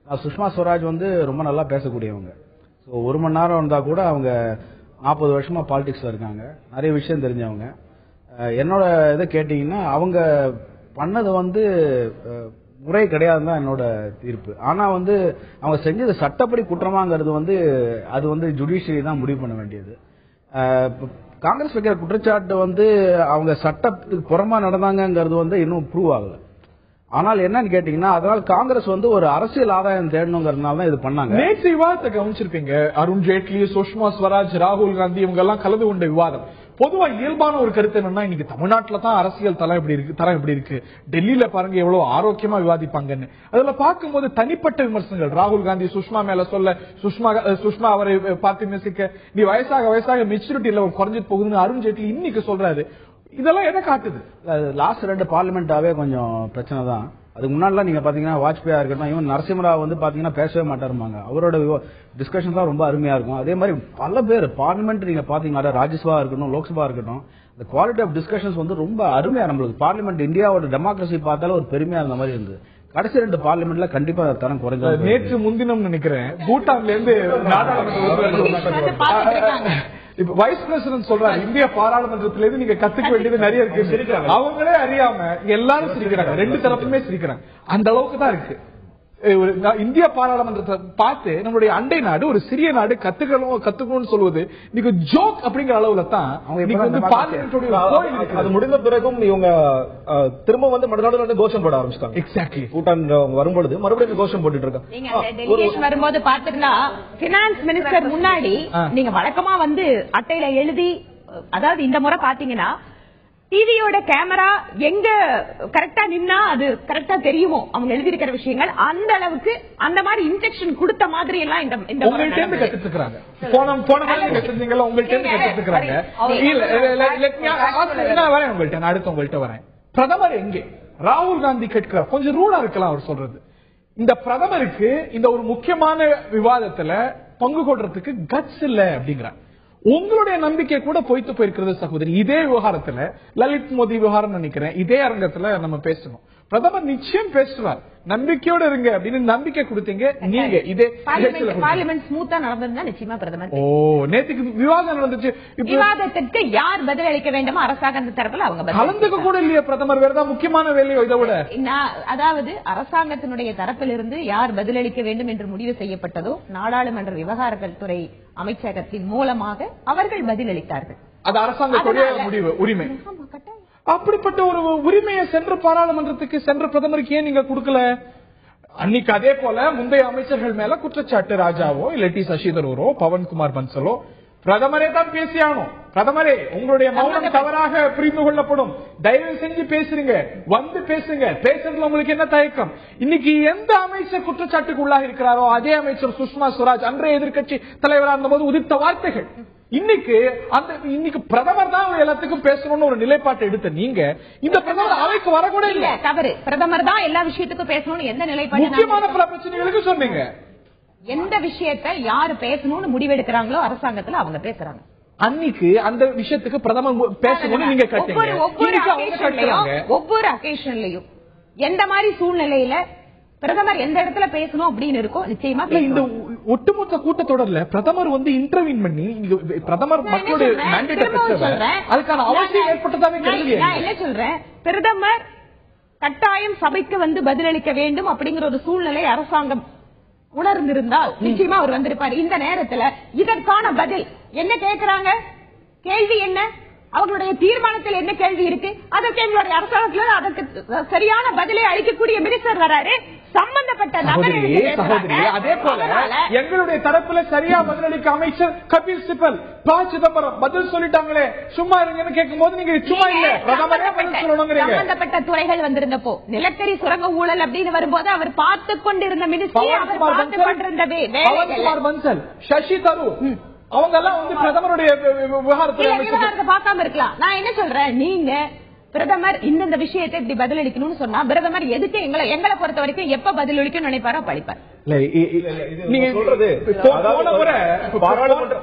சுஷ்மா ஸ்வராஜ் வந்து ரொம்ப நல்லா பேசக்கூடியவங்க. ஒரு மணி நேரம் இருந்தா கூட அவங்க 40 வருஷமா பாலிடிக்ஸ்ல இருக்காங்க, நிறைய விஷயம் தெரிஞ்சவங்க. என்னோட இதை கேட்டீங்கன்னா அவங்க பண்ணது வந்து முறை கிடையாதுதான் என்னோட தீர்ப்பு. ஆனா வந்து அவங்க செஞ்சது சட்டப்படி குற்றமாங்கிறது வந்து அது வந்து ஜுடிஷியரி தான் முடிவு பண்ண வேண்டியது. காங்கிரஸ் வைக்கிற குற்றச்சாட்டு வந்து அவங்க சட்டத்துக்கு புறமா நடந்தாங்கிறது வந்து இன்னும் ப்ரூவ் ஆகல. ஆனால் என்னன்னு கேட்டீங்கன்னா அதனால காங்கிரஸ் வந்து ஒரு அரசியல் ஆதாயம் தேடணுங்கிறதுனால தான் இது பண்ணாங்க. நேற்று விவாதத்தை கவனிச்சிருப்பீங்க. அருண் ஜேட்லி, சுஷ்மா ஸ்வராஜ், ராகுல் காந்தி இவங்க எல்லாம் கலந்து கொண்ட விவாதம். பொதுவா இயல்பான ஒரு கருத்து என்னன்னா, இன்னைக்கு தமிழ்நாட்டில தான் அரசியல் தரம் எப்படி இருக்கு, டெல்லியில பாருங்க எவ்வளவு ஆரோக்கியமா விவாதிப்பாங்கன்னு. அதுல பார்க்கும்போது தனிப்பட்ட விமர்சனங்கள் ராகுல் காந்தி சுஷ்மா மேல சொல்ல, சுஷ்மா அவரை பார்த்து விமர்சிக்க, நீ வயசாக மெச்சூரிட்டி லெவல் குறைஞ்சிட்டு போகுதுன்னு அருண் ஜேட்லி இன்னைக்கு சொல்றாரு. இதெல்லாம் என்ன காட்டுது? லாஸ்ட் 2 பார்லிமெண்டாவே கொஞ்சம் பிரச்சனை தான். அதுக்கு முன்னாடிலாம் நீங்க பாத்தீங்கன்னா வாஜ்பாயா இருக்கட்டும், இவன் நரசிம்மராவ் வந்து பாத்தீங்கன்னா பேசவே மாட்டாருமாங்க. அவரோட டிஸ்கஷன் தான் ரொம்ப அருமையா இருக்கும். அதே மாதிரி பல பேர் பார்லிமெண்ட் நீங்க பாத்தீங்கன்னா ராஜ்யசபா இருக்கட்டும், லோக்சபா இருக்கட்டும், இந்த குவாலிட்டி ஆஃப் டிஸ்கஷன்ஸ் வந்து ரொம்ப அருமையா நம்மளுக்கு பார்லிமெண்ட் இந்தியாவோட டெமோக்ரஸி பார்த்தாலும் ஒரு பெருமையா இருந்த மாதிரி இருந்தது. கடைசி 2 பார்லிமெண்ட்ல கண்டிப்பா தரம் குறைஞ்சது. நேற்று முன்தினம் நினைக்கிறேன் பூட்டான்ல இருந்து இப்ப வைஸ் பிரசிடன்ட் சொல்றாரு, இந்திய பாராளுமன்றத்திலிருந்து நீங்க கத்துக்க வேண்டியது நிறைய இருக்கு. அவங்களே அறியாம எல்லாரும் சிரிக்கிறாங்க, 2 தரப்புமே சிரிக்கிறாங்க. அந்த அளவுக்கு தான் இருக்கு. இந்திய பாராளுமன்றத்தை பார்த்து நம்மளுடைய அண்டை நாடு ஒரு சிறிய நாடு கத்துக்கணும்னு சொல்வது நீங்க ஜோக் அப்படிங்கிற அளவுல தான் அது முடிந்த பிறகும் இவங்க திரும்ப வந்து மறுநாடு கோஷம் போட ஆரம்பிச்சிட்டாங்க. எக்ஸாக்ட்லி. பூட்டான் வரும்பொழுது மறுபடியும் கோஷம் போட்டுட்டு இருக்காங்க. வரும்போது பாத்தீங்கன்னா பினான்ஸ் மினிஸ்டர் முன்னாடி நீங்க வழக்கமா வந்து அட்டையில எழுதி, அதாவது இந்த முறை பாத்தீங்கன்னா டிவியோட கேமரா எங்க கரெக்டா நின்னா அது கரெக்டா தெரியுமோ அவங்க எழுதியிருக்கிற விஷயங்கள், அந்த அளவுக்கு அந்த மாதிரி இன்ஸ்ட்ரக்ஷன் கொடுத்த மாதிரி எல்லாம் இந்த உங்கள்ட்ட கத்துக்கிறாங்க. உங்கள்ட்ட வரேன். பிரதமர் எங்கே? ராகுல் காந்தி கேட்கிறார். கொஞ்சம் ரூலா இருக்கலாம் அவர் சொல்றது. இந்த பிரதமருக்கு இந்த ஒரு முக்கியமான விவாதத்துல பங்கு கொள்றதுக்கு கட்ஸ் இல்ல அப்படிங்கிறார். உங்களுடைய நம்பிக்கை கூட போய்த்து போயிருக்கிறது சகோதரி. இதே விவகாரத்துல லலித் மோடி விவகாரம் நினைக்கிறேன், இதே அரங்கத்துல நம்ம பேசணும். பிரதமர் நிச்சயம் பேசுவார், நம்பிக்கையோட இருங்க அப்படின்னு நம்பிக்கை கொடுத்தீங்க நீங்க. இதே பார்லிமெண்ட் ஸ்மூத்தா நடந்ததுன்னா நிச்சயமா பிரதமர். நேற்றுக்கு விவாதம் நடந்துச்சு. விவாதத்திற்கு யார் பதில் அளிக்க வேண்டுமோ அரசாங்க தரப்புல அவங்க கலந்துக்க கூட இல்லையா பிரதமர்? வேற ஏதாவது முக்கியமான வேலையோ இதை விட? அதாவது அரசாங்கத்தினுடைய தரப்பிலிருந்து யார் பதிலளிக்க வேண்டும் என்று முடிவு செய்யப்பட்டதோ நாடாளுமன்ற விவகாரங்கள் துறை அமைச்சகத்தின் மூலமாக அவர்கள் பதிலளித்தார்கள். அது அரசாங்கத்துடைய முடிவு, உரிமை. அப்படிப்பட்ட ஒரு உரிமையை சென்ற பாராளுமன்றத்துக்கு சென்ற பிரதமருக்கு ஏன் நீங்க கொடுக்கல? அன்னைக்கு அதே போல முந்தைய அமைச்சர்கள் மேல குற்றச்சாட்டு, ராஜாவோ இல்லாட்டி சசி தரூரோ பவன்குமார் பன்சலோ, பிரதமரே தான் பேசியானோம். பிரதமரே, உங்களுடைய மௌனம் தவறாக புரிந்து கொள்ளப்படும், தயவு செஞ்சு பேசுறீங்க, வந்து பேசுங்க, பேசுறதுல உங்களுக்கு என்ன தயக்கம்? இன்னைக்கு எந்த அமைச்சர் குற்றச்சாட்டுக்கு உள்ளாக இருக்கிறாரோ அதே அமைச்சர் சுஷ்மா ஸ்வராஜ் அன்றைய எதிர்க்கட்சி தலைவராக இருந்தபோது உதிர்த்த வார்த்தைகள். இன்னைக்கு பிரதமர் தான் எல்லாத்துக்கும் பேசணும்னு ஒரு நிலைப்பாட்டை எடுத்த நீங்க இந்த பிரதமர் அவைக்கு வரக்கூட இல்ல. தவறு. பிரதமர் தான் எல்லா விஷயத்துக்கும் பேசணும்னு எந்த நிலைப்பாடு? முக்கியமான பல பிரச்சனைகளுக்கு சொன்னீங்க. எந்த விஷயத்தை யாரு பேசணும்னு முடிவெடுக்கிறாங்களோ அரசாங்கத்துல அவங்க பேசுறாங்க. அன்னைக்கு அந்த விஷயத்துக்கு பிரதமர் பேசணும்னு நீங்க ஒவ்வொரு அக்கேஷன்லயும் எந்த மாதிரி சூழ்நிலையில பிரதமர் எந்த இடத்துல பேசணும் அப்படின்னு இருக்கும். நிச்சயமா இந்த ஒட்டுமொத்த கூட்டத்தொடர்ல பிரதமர் வந்து இன்டர்வீன் பண்ணி பிரதமர் மக்களுடைய அதுக்கான அவசியம் ஏற்பட்டதாவே தெரியல. நான் என்ன சொல்றேன், பிரதமர் கட்டாயம் சபைக்கு வந்து பதிலளிக்க வேண்டும் அப்படிங்கிற ஒரு சூழ்நிலை அரசாங்கம் உணர்ந்திருந்தால் நிச்சயமா அவர் வந்திருப்பார். இந்த நேரத்துல இதற்கான பதில் என்ன கேட்கிறாங்க? கேள்வி என்ன? அவர்களுடைய தீர்மானத்தில் என்ன கேள்வி இருக்கு? அதற்கு எங்களுடைய அரசாங்கத்தில் அதற்கு சரியான பதிலை அளிக்கக்கூடிய மினிஸ்டர் வராரு, சம்பந்தப்பட்ட அதே போல எங்களுடைய தரப்புல சரியா பதிலளிக்க அமைச்சர் கபில் சிபல், ப. சிதம்பரம் பதில் சொல்லிட்டாங்களே, சும்மா இருங்கன்னு கேட்கும் போது நீங்க சும்மா இல்ல பிரதமரே பதில் சொல்லணுங்கிறீங்க. சம்பந்தப்பட்ட துறைகள் வந்திருந்தப்போ நிலக்கரி சுரங்க ஊழல் அப்படின்னு வரும்போது அவர் பார்த்து கொண்டிருந்த மினிஸ்டர், பவன்குமார் பன்சல், சசி தரூர், அவங்க எல்லாம் வந்து பிரதமருடைய விவகாரத்தை பார்க்காம இருக்கலாம். நான் என்ன சொல்றேன், நீங்க பிரதமர் இந்த விஷயத்தை இப்படி பதிலளிக்கணும்னு சொன்னா பிரதமர் எதுக்கு எங்களை பொறுத்த வரைக்கும் எப்ப பதிலளிக்கும் நினைப்பாரோ படிப்பார். நீங்க சொல்றது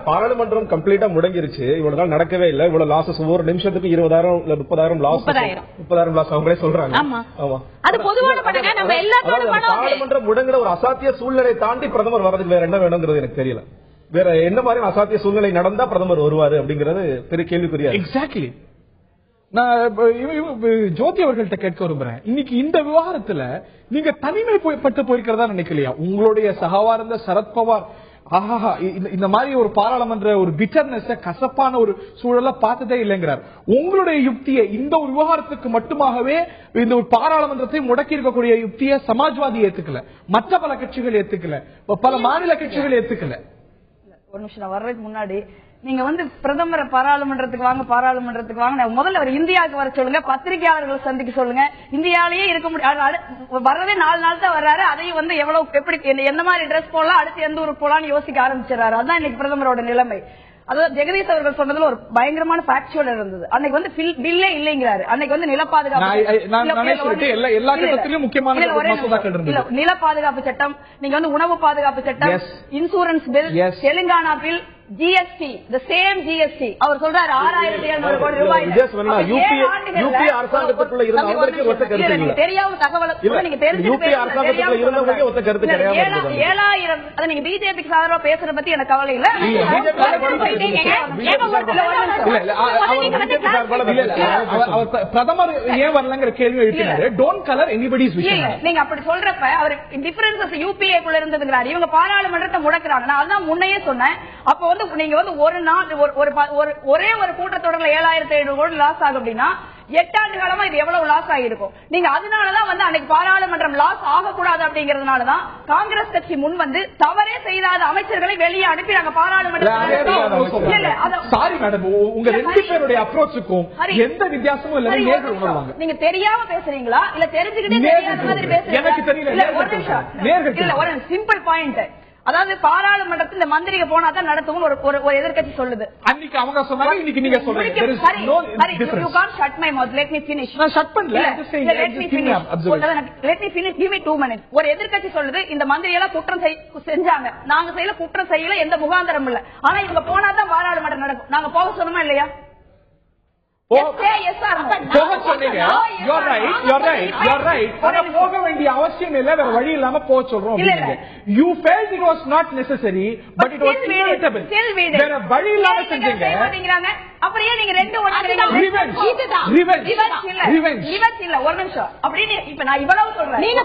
பாராளுமன்றம் கம்ப்ளீட்டா முடங்கிருச்சு, இவ்வளவு நாள் நடக்கவே இல்லை, இவ்வளவு லாசஸ் ஒவ்வொரு நிமிஷத்துக்கு 20,000 இல்ல 30,000 லாஸ் அவங்களே சொல்றாங்க. அது பொதுவான பணங்க, நம்ம எல்லாத்தோட பணம். பாராளுமன்றம் முடங்குற ஒரு அசாத்திய சூழ்நிலை தாண்டி பிரதமர் வரதுக்கு வேற என்ன வேணுங்கிறது எனக்கு தெரியல. வேற என்ன மாதிரி அசாத்திய சூழ்நிலை நடந்தா பிரதமர் வருவாரு அப்படிங்கறது பெரிய கேள்விக்குறியா. எக்ஸாக்ட்லி. நான் ஜோதி அவர்கள்ட்ட கேட்க விரும்புறேன், இன்னைக்கு இந்த விவகாரத்துல நீங்க தனிமைப்பட்டு போயிருக்கிறதா நினைக்கலையா? உங்களுடைய சகவார்ந்த சரத்பவார் ஆஹா இந்த மாதிரி ஒரு பாராளுமன்ற ஒரு பிட்டர்னஸ் கசப்பான ஒரு சூழலை பார்த்ததே இல்லைங்கிறார். உங்களுடைய யுக்தியை இந்த ஒரு விவகாரத்துக்கு மட்டுமாகவே இந்த ஒரு பாராளுமன்றத்தை முடக்கி இருக்கக்கூடிய யுக்தியை சமாஜ்வாதி ஏத்துக்கல, மற்ற பல கட்சிகள் ஏத்துக்கல, பல மாநில கட்சிகள் ஏத்துக்கல. ஒரு நிமிஷம் வர்றதுக்கு முன்னாடி நீங்க பிரதமரை பாராளுமன்றத்துக்கு வாங்க முதல்ல அவர் இந்தியாவுக்கு வர சொல்லுங்க, பத்திரிகையாளர்களை சந்திக்க சொல்லுங்க. இந்தியாலேயே இருக்க முடியாது, வர்றதே 4 நாள் தான் வர்றாரு. அதையும் எவ்வளவு எப்படி என்ன மாதிரி ட்ரெஸ் போடலாம், அடுத்து எந்த ஊருக்கு போலான்னு யோசிக்க ஆரம்பிச்சிடறாரு. அதுதான் இன்னைக்கு பிரதமரோட நிலைமை. அதாவது ஜெகதீஷ் அவர்கள் சொன்னதுல ஒரு பயங்கரமான ஃபேக்சுவல் இருந்தது. அன்னைக்கு பில்லே இல்லைங்கிறாரு. அன்னைக்கு நில பாதுகாப்பு நில பாதுகாப்பு சட்டம், நீங்க உணவு பாதுகாப்பு சட்டம், insurance bill, Telangana bill, GST, the same GST. அவர் சொல்றாரு 6700 கோடி ரூபாய். யூபி அரசாங்கத்துக்குள்ள இருந்த அவங்களுக்கு ஒத்த கருத்து இல்ல. தெரியாத தகவல் நீங்க தெரிஞ்சுக்கிட்டு அரசாங்கத்துக்குள்ள இருந்தவங்களுக்கு ஒத்த கருத்து கிடையாது. 7000 அத நீங்க பிஜேபிக்கு சாதகமா பேசுற பத்தி எனக்கு கவலை இல்ல. பிரதமர் ஏன் வரலங்கிற கேள்வி எழுப்பினாரு. டோன்ட் கலர் எனிபடிஸ் விஷயம். நீங்க அப்படி சொல்றப்ப அவர் டிஃபரன்சஸ் யூபிஏ குள்ள இருந்ததுங்கிறாரு. இவங்க பாராளுமன்றத்தை முடக்குறாங்க. நான் அதான் முன்னையே சொன்னேன். அப்போ நீங்க ஒரு நாள் ஒரே ஒரு கூட்டத்தொடர்ல 7700 கோடி லாஸ் ஆகும் அப்படின்னா 8 ஆண்டு காலமா இது எவ்வளவு லாஸ் ஆகிருக்கும். நீங்க அதனாலதான் அன்னைக்கு பாராளுமன்றம் லாஸ் ஆகக்கூடாது அப்படிங்கறதுனாலதான் காங்கிரஸ் கட்சி முன் தவறே செய்யாத அமைச்சர்களை வெளியே அனுப்பி நாங்க பாராளுமன்றம். சாரி மேடம், உங்க 2 பேருடைய அப்ரோச்சுக்கும் எந்த வித்தியாசமும் இல்ல. நீங்க தெரியாம பேசுறீங்களா இல்ல தெரிஞ்சுக்கிட்டே தெரியாத மாதிரி பேசுறீங்களா? எனக்கு தெரியல. ஒரு சிம்பிள் பாயிண்ட், அதாவது பாராளுமன்றத்தில் இந்த மந்திரிக்கு போனா தான் நடத்தும் ஒரு எதிர்க்கட்சி சொல்லுது. அன்னைக்கு அவங்க சொன்னாங்க, இன்னைக்கு நீங்க சொல்றீங்க. You can't shut my mouth. Let me finish. நான் ஷட் பண்ணல. Let me finish. Give me 2 minutes. ஒரு எதிர்க்கட்சி சொல்லுது இந்த மந்திரி எல்லாம் குற்றம் செஞ்சாங்க, நாங்க செய்யல, குற்றம் செய்யல, எந்த முகாந்திரம் இல்ல. ஆனா இவங்க போனா தான் பாராளுமன்றம் நடக்கும். நாங்க போக சொன்னோமா இல்லையா? போக வேண்டிய அவசியம் இல்ல, வேற வழி இல்லாம போக சொல்றோம். You felt it was not necessary, but it was inevitable. வேற வழி இல்லாம செஞ்சீங்க. அப்படியே நீங்க 2 ஒரு நிமிஷம் அப்படின்னு இப்ப நான் இவ்வளவு சொல்றேன். நீங்க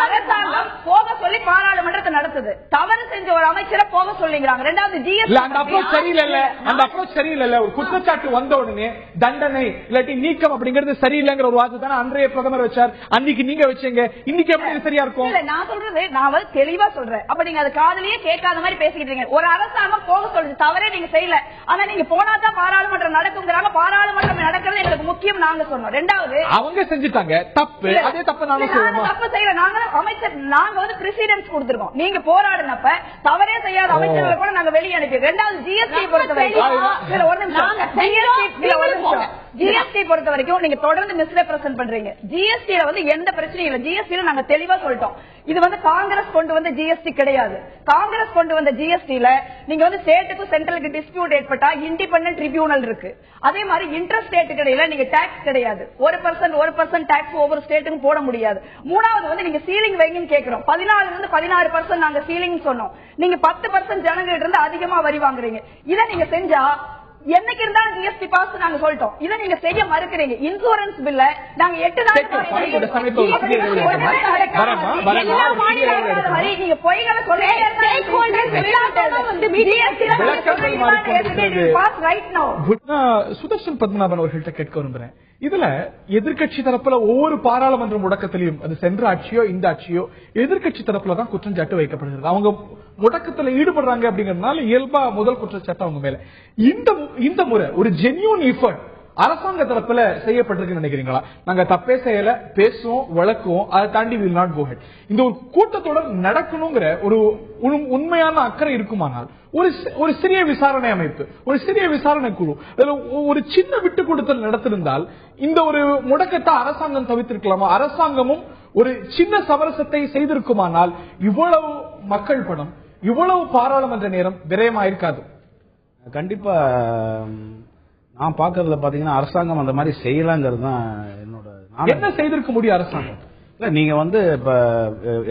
அரசாங்கம் போக சொல்லி பாராளுமன்றத்தை நடத்துது, தவறு செஞ்ச ஒரு அமைச்சரை போக சொல்லிங்கிறாங்க. 2வது ஜிஎஸ்டி அந்த அப்ரோச் சரியில்லை. அந்த அப்ரோச் சரியில்லை. ஒரு குற்றச்சாட்டு வந்த உடனே தண்டனை இல்லாட்டி நீக்கம் அப்படிங்கிறது சரியில்லைங்கிற ஒரு வார்த்தை தானே அன்றைய பிரதமர் வச்சார். அன்னைக்கு நீங்க வச்சீங்க, இன்னைக்கு எப்படி சரியா இருக்கும்? நான் சொல்றது நான் தெளிவா சொல்றேன். அப்ப நீங்க அது காதலியே கேட்காத மாதிரி பேசிக்கிட்டீங்க. ஒரு அரசாங்கம் போக சொல்லுது, தவறே நீங்க செய்யல, ஆனா நீங்க போனாதான் பாராளுமன்றம் நடக்குங்கிறாங்க. பாராளுமன்றம் நடக்கிறது எங்களுக்கு முக்கியம் நாங்க சொன்னோம். 2வது அவங்க செஞ்சுட்டாங்க தப்பு, அதே தப்பு நாங்க தப்பு செய்யல. நாங்க அமைச்சர் நாங்க பிரசிடென்ஸ் கொடுத்திருக்கோம். நீங்க போராடினப்ப தவறே செய்யாத அமைச்சர்களை கூட நாங்க வெளியே அனுப்பி. 2வது ஜிஎஸ்டி பொறுத்த வரைக்கும் நீங்க தொடர்ந்து மிஸ்ரெப்ரசன்ட் பண்றீங்க. ஜிஎஸ்டி எந்த பிரச்சனையும் இல்ல. ஜிஎஸ்டி நாங்க தெளிவா சொல்லிட்டோம். இது காங்கிரஸ் கொண்டு வந்த ஜிஎஸ்டி கிடையாது. காங்கிரஸ் கொண்டு வந்த ஜிஎஸ்டில நீங்க ஸ்டேட்டுக்கும் சென்ட்ரலுக்கு டிஸ்பியூட் ஏற்பட்டா இண்டிபெண்டன்ட் ட்ரிபியூனல் இருக்கு. அதே மாதிரி இன்டர் ஸ்டேட் கிடையாது, நீங்க டாக்ஸ் கிடையாது. 1% டாக்ஸ் ஒவ்வொரு ஸ்டேட்டுக்கும் போட முடியாது. 3வது நீங்க சீலிங் வைங்கன்னு கேக்குறோம். 14% நாங்க சீலிங் சொன்னோம். நீங்க 10% ஜனங்கிட்ட இருந்து அதிகமா வரி வாங்குறீங்க. இதை நீங்க செஞ்சா என்னைக்கு இருந்தாலும் ஜிஎஸ்டி பாஸ் நாங்க சொல்லிட்டோம். இதை நீங்க செய்ய மறுக்கிறீங்க. இன்சூரன்ஸ் பில்ல நாங்க 8 நாள் நீங்க பொய்களை சுதர்ஷன் பத்மநாபன் அவர்கள்ட்ட கேட்க விரும்புறேன். இதுல எதிர்கட்சி தரப்புல ஒவ்வொரு பாராளுமன்ற முடக்கத்திலையும் அது சென்ற ஆட்சியோ இந்த ஆட்சியோ எதிர்கட்சி தரப்புலதான் குற்றச்சாட்டு வைக்கப்படுகிறது. அவங்க முடக்கத்துல ஈடுபடுறாங்க அப்படிங்கறதுனால இயல்பா முதல் குற்றச்சாட்டு அவங்க மேல. இந்த முறை ஒரு ஜென்யூன் எஃபர்ட் அரசாங்க தரப்புல செய்யப்பட்டிருக்கு நினைக்கிறீங்களா? நாங்க தப்பே செய்யல, பேசுவோம், வழக்குவோம், அதை தாண்டி வில் நாட் கோ ஹெட். இந்த ஒரு கூட்டத்தொடர் நடக்கணுங்கிற ஒரு உண்மையான அக்கறை இருக்குமானால் ஒரு சிறிய விசாரணை அமைப்பு, ஒரு சிறிய விசாரணை குழு, ஒரு சின்ன விட்டு கொடுத்தல் நடத்திருந்தால் இந்த ஒரு முடக்கத்தை அரசாங்கம் தவிர்த்திருக்கலாமா? அரசாங்கமும் ஒரு சின்ன சமரசத்தை செய்திருக்குமானால் இவ்வளவு மக்கள் பணம், இவ்வளவு பாராளுமன்ற நேரம் விரயமாயிருக்காது. கண்டிப்பா நான் பாக்குறதுல பாத்தீங்கன்னா அரசாங்கம் அந்த மாதிரி செய்யலாங்கிறது தான் என்னோட. என்ன செய்திருக்க முடியும் அரசாங்கம்? இல்ல நீங்க இப்ப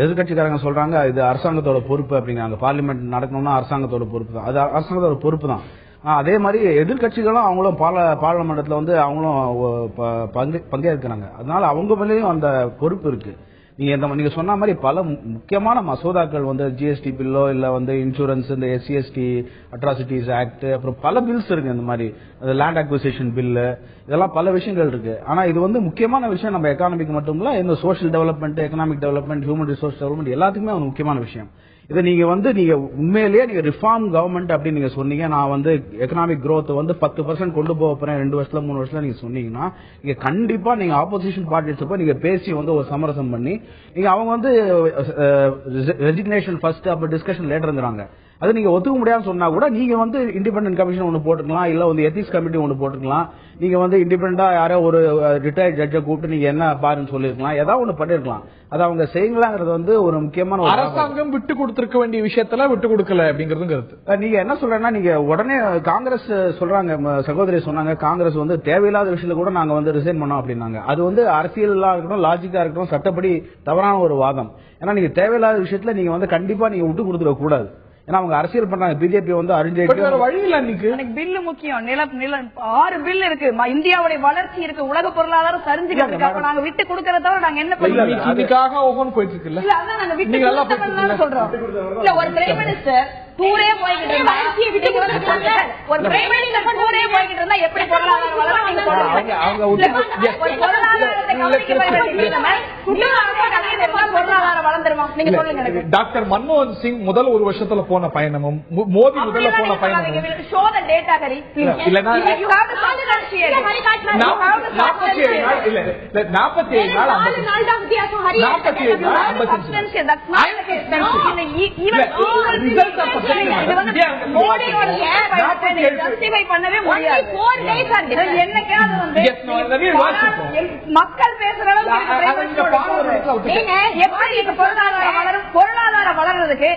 எதிர்கட்சிக்காரங்க சொல்றாங்க இது அரசாங்கத்தோட பொறுப்பு அப்படிங்கிறாங்க. பார்லிமெண்ட் நடக்கணும்னா அரசாங்கத்தோட பொறுப்பு தான், அது அரசாங்கத்தோட பொறுப்பு தான். அதே மாதிரி எதிர்கட்சிகளும் அவங்களும் பாராளுமன்றத்துல அவங்களும் பங்கேற்கிறாங்க. அதனால அவங்க மேலேயும் அந்த பொறுப்பு இருக்கு. நீங்க சொன்ன மாதிரி பல முக்கியமான மசோதாக்கள் வந்து ஜிஎஸ்டி பில்லோ இல்ல வந்து இன்சூரன்ஸ், இந்த SCST அட்ராசிட்டிஸ் ஆக்ட், அப்புறம் பல பில்ஸ் இருக்கு. இந்த மாதிரி லேண்ட் அக்விசிஷன் பில்லு, இதெல்லாம் பல விஷயங்கள் இருக்கு. ஆனா இது வந்து முக்கியமான விஷயம் நம்ம எக்கானமிக்கு மட்டும் இல்ல, இந்த social development, economic development, human resource development எல்லாத்துக்குமே ஒரு முக்கியமான விஷயம். இதை நீங்க உண்மையிலேயே நீங்க ரிஃபார்ம் கவர்மெண்ட் அப்படின்னு நீங்க சொன்னீங்க, நான் வந்து எக்கனாமிக் growth வந்து 10% கொண்டு போக போறேன் 2 வருஷத்துல 3 வருஷத்துல நீங்க சொன்னீங்கன்னா, நீங்க கண்டிப்பா நீங்க ஆப்போசிஷன் பார்ட்டிஸ் போய் நீங்க பேசி வந்து ஒரு சமரசம் பண்ணி நீங்க அவங்க வந்து ரெசிக்னேஷன் ஃபர்ஸ்ட் அப்ப டிஸ்கஷன் லேட்டர்ங்கறாங்க. அது நீங்க ஒத்துக்க முடியாதுன்னு சொன்னா கூட நீங்க வந்து இண்டிபெண்டன்ட் கமிஷன் ஒன்னு போட்டுக்கலாம், இல்ல வந்து எத்திக்ஸ் கமிட்டி ஒன்னு போட்டுக்கலாம். நீங்க வந்து இண்டிபெண்டா யாரோ ஒரு ரிட்டையர்ட் ஜட்ஜை கூப்பிட்டு நீங்க என்ன பாருன்னு சொல்லிருக்கலாம், ஏதாவது ஒண்ணு பண்ணிருக்கலாம். அது அவங்க செய்யலாங்கிறது வந்து ஒரு முக்கியமான அரசாங்கம் விட்டு கொடுத்திருக்க வேண்டிய விஷயத்துல விட்டு கொடுக்கல அப்படிங்கறது கருத்து. நீங்க என்ன சொல்றேன்னா, நீங்க உடனே காங்கிரஸ் சொல்றாங்க, சகோதரி சொன்னாங்க, காங்கிரஸ் வந்து தேவையில்லாத விஷயத்துல கூட நாங்க வந்து ரிசைன் பண்ணோம் அப்படின்னாங்க. அது வந்து அரசியலா இருக்கட்டும், லாஜிக்கா இருக்கட்டும், சட்டப்படி தவறான ஒரு வாதம். ஏன்னா நீங்க தேவையில்லாத விஷயத்துல நீங்க வந்து கண்டிப்பா நீங்க விட்டு கொடுத்துட கூடாது. ஏன்னா அவங்க அரசியல் பண்றாங்க, பிஜேபி வந்து எனக்கு பில்லு முக்கியம். 6 பில் இருக்கு, இந்தியாவுடைய வளர்ச்சி இருக்கு, உலக பொருளாதாரம் சரிஞ்சுக்கிட்டு இருக்கு. அப்ப நாங்க விட்டு கொடுக்கறத நாங்க என்ன பண்ணுவோம் போயிட்டு இருக்குல்ல, நாங்க விட்டு சொல்றோம். இல்ல ஒரு பிரைம் மினிஸ்டர் டூரே போய்கிட்டு இருந்தா, ஒரு பிரைம் மினிஸ்டர் டூரே போய்கிட்டு இருந்தா எப்படி பொருளாதாரம் வளரும் நீங்க சொல்லுங்க. பொருளாதார வளர்ந்துருமா நீங்க சொல்லுங்க. டாக்டர் மன்மோகன் சிங் முதல் ஒரு வருஷத்துல போன பயணமும், மோடி முதல்ல போன பயணமும், பண்ணவே முடியாது. மக்கள் பேசுற பொருளாதார வளர்றதுக்கு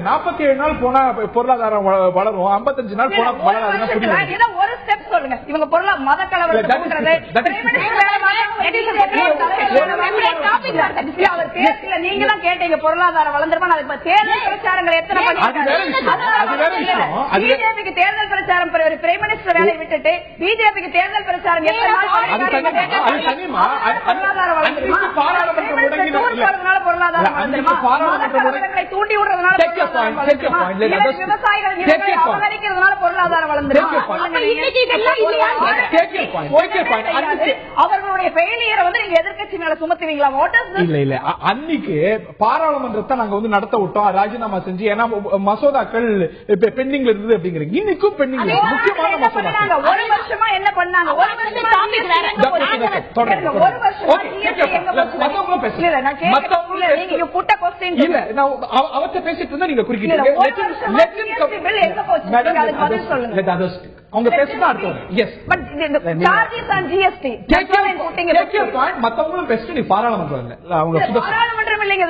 47 நாள் போனா பொருளாதாரம் வளரும், 55 நாள் போனா வளராது. ஒரு ஸ்டெப் சொல்லுங்க. இவங்க பொருளாதார மத கலவரத்தை நீங்களும் கேட்டீங்க பொருளாதார வளர்ந்துருமா, தேர்தல் பிரச்சாரங்கள் எத்தனை பிஜேபிக்கு தேர்தல் பிரச்சாரம் பிரைம் மினிஸ்டர் வேலையை விட்டுட்டு பிஜேபிக்கு தேர்தல் பிரச்சாரம் தூண்டி விடுறதுனால விவசாயிகள் அவகரிக்கிறதுனால பொருளாதாரம் வளர்ந்துருமா? அவர்களுடைய பெயிலியரை வந்து நீங்க எதிர்கட்சி மேல சுமத்துவீங்களா? இல்ல இல்ல, அன்னைக்கு பாராளுமன்றத்தை நாங்க வந்து நடத்த விட்டோம், ராஜினாமா செஞ்சு. ஏன்னா மசோதாக்கள் பெண்டிங்ல இருந்தது அப்படிங்கிறீங்க. இன்னைக்கும் பெண்டிங் முக்கியமான மசோதா. ஒரு வருஷமா என்ன பண்ணாங்க? ஒரு அவர்கிட்ட பேசிட்டு இருந்தா நீங்க குறுக்கிட்டு அவங்க பேசுறதா அர்த்தம். மத்தவங்களும் பேசிட்டு நீ பாராளுமன்றம் இல்ல, அவங்க பாராளுமன்றம் இல்லைங்க.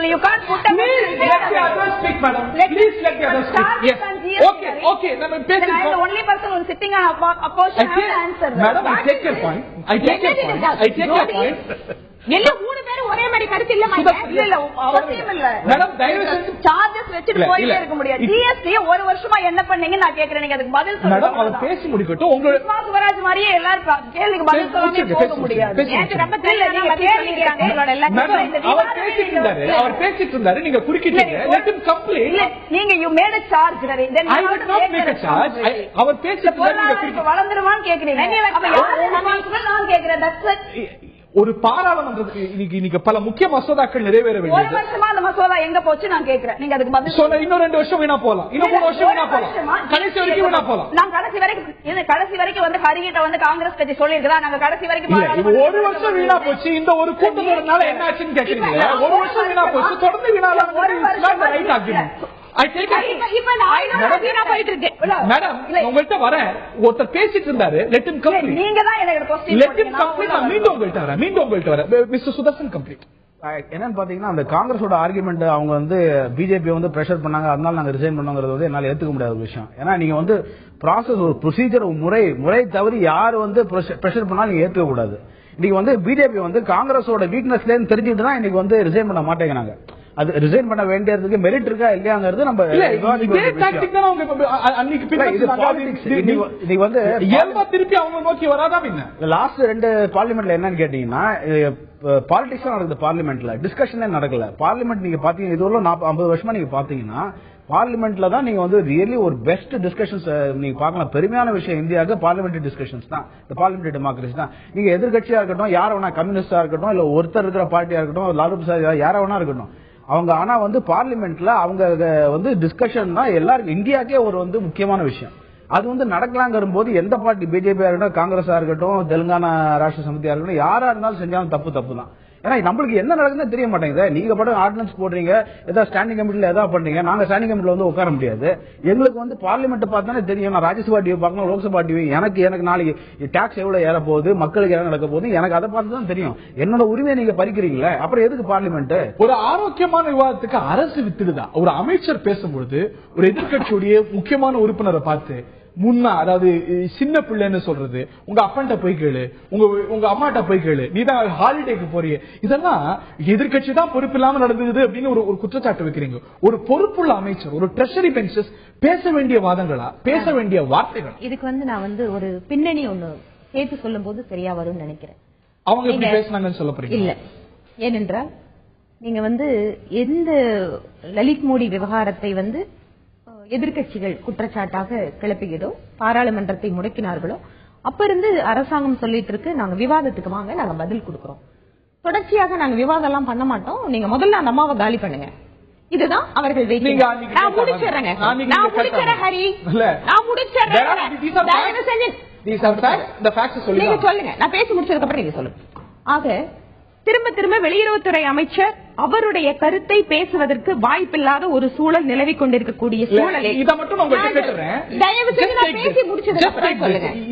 எல்லாம் 3 பேரும் ஒரே மாதிரி கருத்து இல்ல. அவசியம் இல்ல மேடம், தயவு செஞ்சு சார்ஜஸ் வச்சுட்டு போயிட்டே இருக்க முடியாது. ஜிஎஸ்டி ஒரு வருஷமா என்ன பண்ணீங்க நான் கேக்குறேன், நீங்க அதுக்கு பதில் சொல்லுங்க மேடம். அவர் பேசி முடிக்கட்டும். உங்களோட சுஷ்மா ஸ்வராஜ் மாதிரியே எல்லாரும் கேள்விக்கு பதில் சொல்லாம போக முடியாது. ரொம்ப தெரியல, நீங்க கேள்விக்கிறாங்க. அவர் பேசிட்டு இருந்தாரு, நீங்க குறுக்கிட்டீங்க. Let him complete. இல்ல நீங்க you made a charge then I would not make a charge. அவர் பேசிட்டு இருந்தாரு, நீங்க குறுக்கிட்டீங்க. வளர்ந்துருவான்னு கேக்குறீங்க. அப்ப நான் கேக்குறேன். that's it. ஒரு பாராளுமன்றத்துக்கு இன்னைக்கு பல முக்கிய மசோதாக்கள் நிறைவேற வேண்டியது. ஒரு வருஷமா அந்த மசோதா எங்க போச்சு நான் கேக்குறேன். நீங்க அதுக்கு பதில் சொல்லுங்க. இன்னும் 2 வருஷம் வீணா போலாம், இன்னும் 3 வருஷம் வீணா போலாம், கடைசி வரைக்கும் வீணா போலாம். நான் கடைசி வரைக்கும் வந்து ஹரிகிட்ட வந்து காங்கிரஸ் கட்சி சொல்லிருக்கா நாங்க கடைசி வரைக்கும் ஒரு வருஷம் வீணா போச்சு. இந்த ஒரு கூட்டத்தொடர்னால என்ன ஆச்சுன்னு கேக்குறீங்க. ஒரு வருஷம் வீணா போச்சு, தொடர்ந்து வீணால ரைட் ஆகுது. மேடம் உங்கள்கிட்ட வர ஒருத்தர் பேசிட்டு இருந்தாரு, லெட் ஹிம் கம்ப்ளீட். நீங்க தான் எனக்கு क्वेश्चन லெட் ஹிம் கம்ப்ளீட். நான் மீண்டும் உங்கள்கிட்ட வரேன். Mister Sudarshan complete. என்னன்னு பாத்தீங்கன்னா, அந்த காங்கிரஸோட ஆர்குமெண்ட் அவங்க வந்து பிஜேபி வந்து பிரஷர் பண்ணாங்க, அதனால நாங்க ரிசைன் பண்ணோங்கிறது வந்து என்னால ஏத்துக்க முடியாத ஒரு விஷயம். ஏன்னா நீங்க வந்து ப்ராசஸ், ஒரு ப்ரொசீஜர், முறை தவறி யாரு வந்து பிரஷர் பண்ணாலும் நீங்க ஏத்துக்க கூடாது. இன்னைக்கு வந்து பிஜேபி வந்து காங்கிரஸோட வீக்னஸ்ல தெரிஞ்சுட்டு தான் இன்னைக்கு வந்து ரிசைன் பண்ண மாட்டேங்கிறாங்க. அது ரிசைன் பண்ண வேண்டியதுக்கு மெரிட் இருக்கா இல்லையாங்கிறது நம்ம திருப்பி அவங்க நோக்கி வராதான். லாஸ்ட் 2 பார்லிமெண்ட்ல என்னன்னு கேட்டீங்கன்னா பாலிடிக்ஸ் நடக்குது. பார்லிமெண்ட்ல டிஸ்கஷனே நடக்கல. பார்லிமெண்ட் நீங்க பாத்தீங்கன்னா இது 50 வருஷமா நீங்க பாத்தீங்கன்னா பார்லிமெண்ட்ல தான் நீங்க வந்து ரியலி ஒரு பெஸ்ட் டிஸ்கஷன்ஸ் நீங்க பார்க்கலாம். பெருமையான விஷயம் இந்தியாவுக்கு பார்லிமெண்டரி டிஸ்கஷன்ஸ் தான், இந்த பார்லிமெண்டரி டெமோக்ரஸி தான். நீங்க எதிர்கட்சியா இருக்கட்டும், யார வேணா கம்யூனிஸ்டா இருக்கட்டும், இல்ல ஒருத்தர் இருக்கிற பார்ட்டியா இருக்கட்டும், லாலு பிரசாத் யார வேணா இருக்கட்டும், அவங்க ஆனா வந்து பார்லிமெண்ட்ல அவங்க வந்து டிஸ்கஷன் தான் எல்லாருக்கும் இந்தியாக்கே ஒரு வந்து முக்கியமான விஷயம். அது வந்து நடக்கலாங்கிற போது எந்த பார்ட்டி பிஜேபியா இருக்கட்டும், காங்கிரஸா இருக்கட்டும், தெலுங்கானா ராஷ்டிர சமிதியா இருக்கட்டும், யாரா இருந்தாலும் செஞ்சாலும் தப்பு தான். ஏன்னா நம்மளுக்கு என்ன நடக்குதுன்னு தெரிய மாட்டேங்குது. நீங்க பாட்டு ஆர்டினன்ஸ் போடுறீங்க, ஏதாவது ஸ்டாண்டிங் கமிட்டில ஏதாவது பண்றீங்க, நாங்க ஸ்டாண்டிங் கமிட்டில வந்து உட்கார முடியாது. எங்களுக்கு வந்து பார்லிமெண்ட் பார்த்தானே தெரியும். நான் ராஜ்யசபா டிவி பார்க்கணும், லோக்சபா டிவி, எனக்கு நாளைக்கு டாக்ஸ் எவ்வளவு ஏற போகுது, மக்களுக்கு என்ன நடக்க போகுது, எனக்கு அதை பார்த்து தான் தெரியும். என்னோட உரிமையை நீங்க பறிக்கிறீங்களே, அப்புறம் எதுக்கு பார்லிமெண்ட்? ஒரு ஆரோக்கியமான விவாதத்துக்கு அரசு வித்துடுதா? ஒரு அமைச்சர் பேசும்பொழுது ஒரு எதிர்கட்சியுடைய முக்கியமான உறுப்பினரை பார்த்து அதாவது சின்ன பிள்ளைன்னு சொல்றது, உங்க அப்பன்ட்ட போய் கேளு, உங்க அம்மாட்ட போய் கேளு, நீதான் ஹாலிடேக்கு போறீங்க, இதெல்லாம் எதிர்கட்சி தான் பொறுப்பு இல்லாம நடந்தது அப்படின்னு ஒரு குற்றச்சாட்டு வைக்கிறீங்க. ஒரு பொறுப்புள்ள அமைச்சர், ஒரு ட்ரெஷரி பெஞ்சஸ் பேச வேண்டிய வாதங்களா, பேச வேண்டிய வார்த்தைகள்? இதுக்கு வந்து நான் வந்து ஒரு பின்னணி ஒண்ணு சேர்த்து சொல்லும் போது சரியா வரும்னு நினைக்கிறேன். அவங்க எப்படி பேசினாங்கன்னு சொல்ல போறீங்க? இல்ல, ஏனென்றால் நீங்க வந்து எந்த லலித் மோடி விவகாரத்தை வந்து எதிர்கட்சிகள் குற்றச்சாட்டாக கிளப்பியதோ, பாராளுமன்றத்தை முடக்கினார்களோ, அப்ப இருந்து அரசாங்கம் சொல்லிட்டு இருக்கு, நாங்க விவாதத்துக்கு வாங்க, நாங்க பதில் கொடுக்கிறோம். தொடர்ச்சியாக நாங்க விவாதம் எல்லாம் பண்ண மாட்டோம், நீங்க முதல்ல அந்த அம்மாவை காலி பண்ணுங்க. இதுதான் அவர்கள் நான் முடிச்சிடறேன் ஹரி, நான் முடிச்சிடறேன். நீங்க சொல்லுங்க, நான் பேசி முடிச்சதுக்கு அப்புறம் நீங்க சொல்லுங்க. ஆக திரும்ப வெளியுறவுத்துறை அமைச்சர் அவருடைய கருத்தை பேசுவதற்கு வாய்ப்பில்லாத ஒரு சூழல் நிலவி கொண்டிருக்கக்கூடிய சூழலில் இதை மட்டும் தயவு செய்து நான் பேசி முடிச்சது